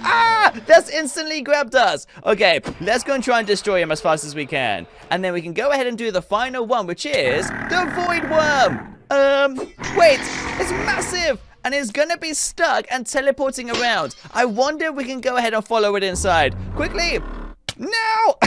Ah, that's instantly grabbed us. Okay, let's go and try and destroy him as fast as we can. And then we can go ahead and do the final one, which is the void worm. Wait, it's massive. And it's gonna be stuck and teleporting around. I wonder if we can go ahead and follow it inside. Quickly. No!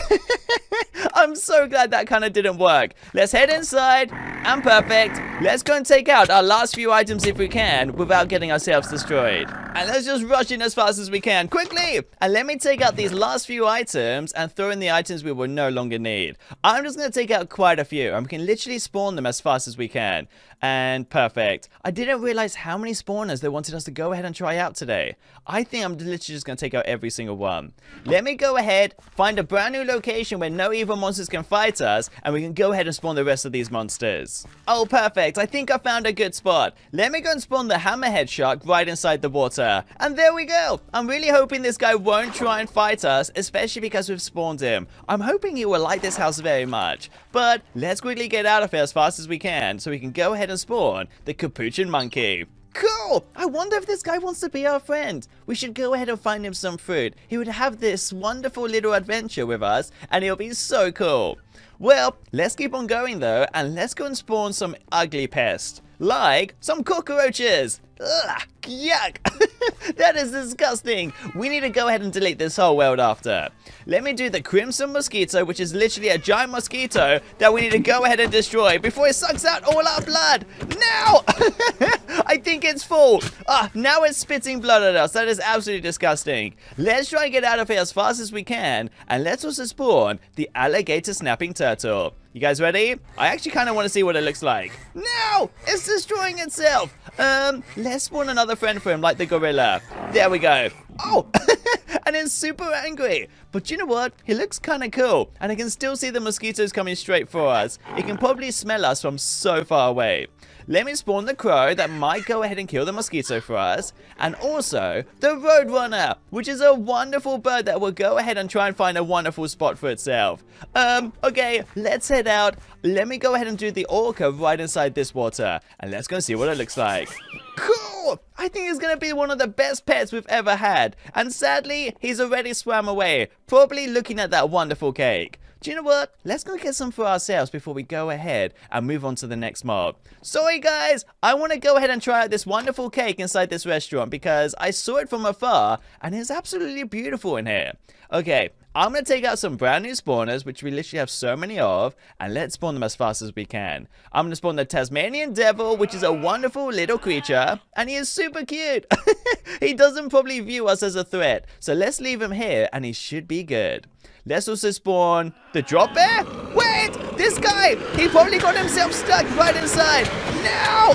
I'm so glad that kind of didn't work. Let's head inside. And perfect. Let's go and take out our last few items if we can without getting ourselves destroyed. And let's just rush in as fast as we can. Quickly! And let me take out these last few items and throw in the items we will no longer need. I'm just going to take out quite a few. And we can literally spawn them as fast as we can. And perfect. I didn't realize how many spawners they wanted us to go ahead and try out today. I think I'm literally just going to take out every single one. Let me go ahead, find a brand new location where no evil monsters can fight us, and we can go ahead and spawn the rest of these monsters. Oh, perfect. I think I found a good spot. Let me go and spawn the hammerhead shark right inside the water. And there we go. I'm really hoping this guy won't try and fight us, especially because we've spawned him. I'm hoping he will like this house very much. But let's quickly get out of here as fast as we can so we can go ahead and spawn the capuchin monkey. Cool! I wonder if this guy wants to be our friend. We should go ahead and find him some fruit. He would have this wonderful little adventure with us, and it'll be so cool. Well, let's keep on going though, and let's go and spawn some ugly pests. Like some cockroaches. Ugh, yuck. That is disgusting. We need to go ahead and delete this whole world after. Let me do the crimson mosquito, which is literally a giant mosquito that we need to go ahead and destroy before it sucks out all our blood. Now! I think it's full. Now it's spitting blood at us. That is absolutely disgusting. Let's try and get out of here as fast as we can. And let's also spawn the alligator snapping turtle. You guys ready? I actually kind of want to see what it looks like. No! It's destroying itself. Let's spawn another friend for him, like the gorilla. There we go. Oh! And it's super angry. But you know what? He looks kind of cool. And I can still see the mosquitoes coming straight for us. It can probably smell us from so far away. Let me spawn the crow that might go ahead and kill the mosquito for us. And also the roadrunner, which is a wonderful bird that will go ahead and try and find a wonderful spot for itself. Okay, let's head out. Let me go ahead and do the orca right inside this water. And let's go see what it looks like. Cool! I think he's going to be one of the best pets we've ever had. And sadly, he's already swam away, probably looking at that wonderful cake. Do you know what? Let's go get some for ourselves before we go ahead and move on to the next mob. Sorry guys, I want to go ahead and try out this wonderful cake inside this restaurant because I saw it from afar and it's absolutely beautiful in here. Okay, I'm going to take out some brand new spawners, which we literally have so many of, and let's spawn them as fast as we can. I'm going to spawn the Tasmanian Devil, which is a wonderful little creature, and he is super cute. He doesn't probably view us as a threat, so let's leave him here, and he should be good. Let's also spawn the drop bear. Wait, this guy, he probably got himself stuck right inside. No!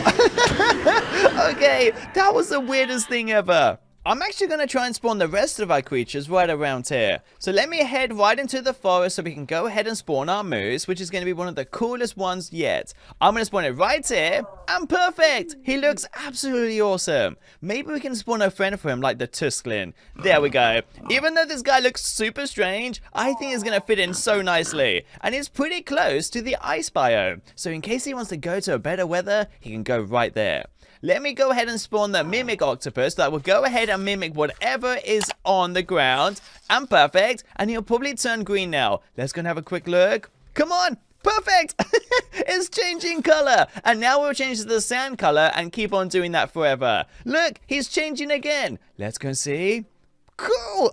Okay, that was the weirdest thing ever. I'm actually going to try and spawn the rest of our creatures right around here. So let me head right into the forest so we can go ahead and spawn our moose, which is going to be one of the coolest ones yet. I'm going to spawn it right here, and perfect! He looks absolutely awesome. Maybe we can spawn a friend for him like the Tusklin. There we go. Even though this guy looks super strange, I think he's going to fit in so nicely. And he's pretty close to the ice biome. So in case he wants to go to a better weather, he can go right there. Let me go ahead and spawn the mimic octopus that will go ahead and mimic whatever is on the ground. And perfect. And he'll probably turn green now. Let's go and have a quick look. Come on. Perfect. It's changing color. And now we'll change to the sand color and keep on doing that forever. Look, he's changing again. Let's go and see. Cool!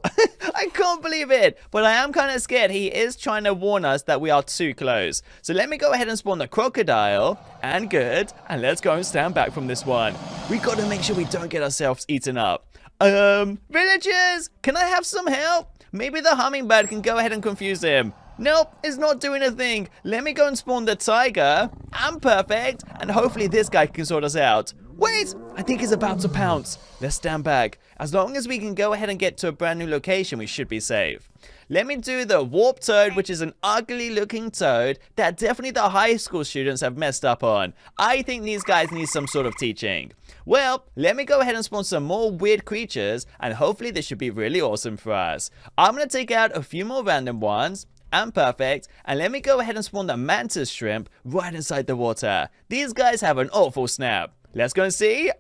I can't believe it, but I am kind of scared. He is trying to warn us that we are too close. So let me go ahead and spawn the crocodile, and good, and let's go and stand back from this one. We got to make sure we don't get ourselves eaten up. Villagers, can I have some help? Maybe the hummingbird can go ahead and confuse him. Nope, it's not doing a thing. Let me go and spawn the tiger. I'm perfect, and hopefully this guy can sort us out. Wait, I think he's about to pounce. Let's stand back. As long as we can go ahead and get to a brand new location, we should be safe. Let me do the warp toad, which is an ugly looking toad that definitely the high school students have messed up on. I think these guys need some sort of teaching. Well, let me go ahead and spawn some more weird creatures, and hopefully this should be really awesome for us. I'm going to take out a few more random ones. And perfect, and let me go ahead and spawn the mantis shrimp right inside the water. These guys have an awful snap. Let's go and see.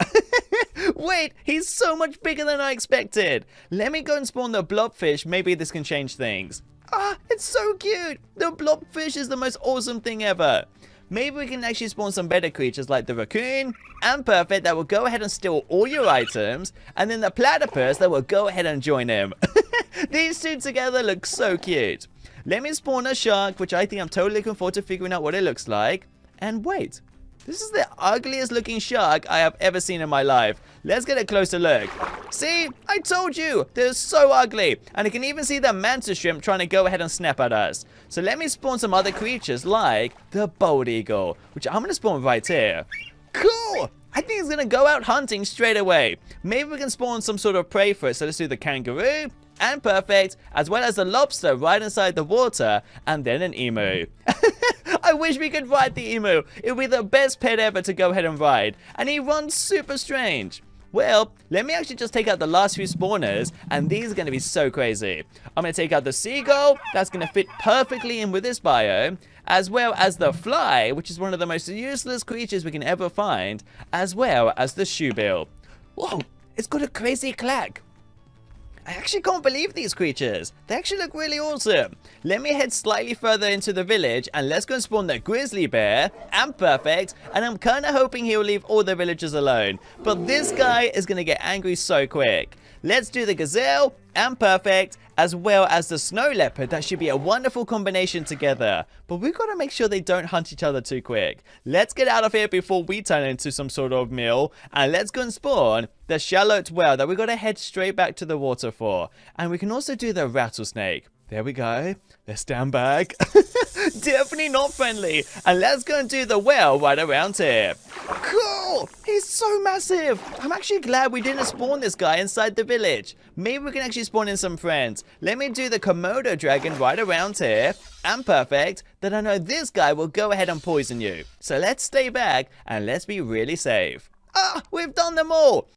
Wait, he's so much bigger than I expected. Let me go and spawn the blobfish. Maybe this can change things. Ah, it's so cute. The blobfish is the most awesome thing ever. Maybe we can actually spawn some better creatures like the raccoon. And perfect, that will go ahead and steal all your items. And then the platypus that will go ahead and join him. These two together look so cute. Let me spawn a shark, which I think I'm totally looking forward to figuring out what it looks like. And wait, this is the ugliest looking shark I have ever seen in my life. Let's get a closer look. See, I told you, they're so ugly. And I can even see the mantis shrimp trying to go ahead and snap at us. So let me spawn some other creatures like the bald eagle, which I'm going to spawn right here. Cool! I think it's going to go out hunting straight away. Maybe we can spawn some sort of prey for it. So let's do the kangaroo. And perfect, as well as the lobster right inside the water, and then an emu. I wish we could ride the emu. It would be the best pet ever to go ahead and ride. And he runs super strange. Well, let me actually just take out the last few spawners, and these are going to be so crazy. I'm going to take out the seagull. That's going to fit perfectly in with this biome, as well as the fly, which is one of the most useless creatures we can ever find, as well as the shoebill. Whoa, it's got a crazy clack. I actually can't believe these creatures. They actually look really awesome. Let me head slightly further into the village and let's go and spawn the grizzly bear. And perfect. And I'm kind of hoping he'll leave all the villagers alone. But this guy is going to get angry so quick. Let's do the gazelle and perfect, as well as the snow leopard. That should be a wonderful combination together. But we've got to make sure they don't hunt each other too quick. Let's get out of here before we turn into some sort of meal. And let's go and spawn the shallowed whale that we've got to head straight back to the water for. And we can also do the rattlesnake. There we go. Let's stand back. Definitely not friendly. And let's go and do the whale right around here. Cool! He's so massive. I'm actually glad we didn't spawn this guy inside the village. Maybe we can actually spawn in some friends. Let me do the Komodo dragon right around here. And perfect. Then I know this guy will go ahead and poison you. So let's stay back and let's be really safe. Ah, we've done them all.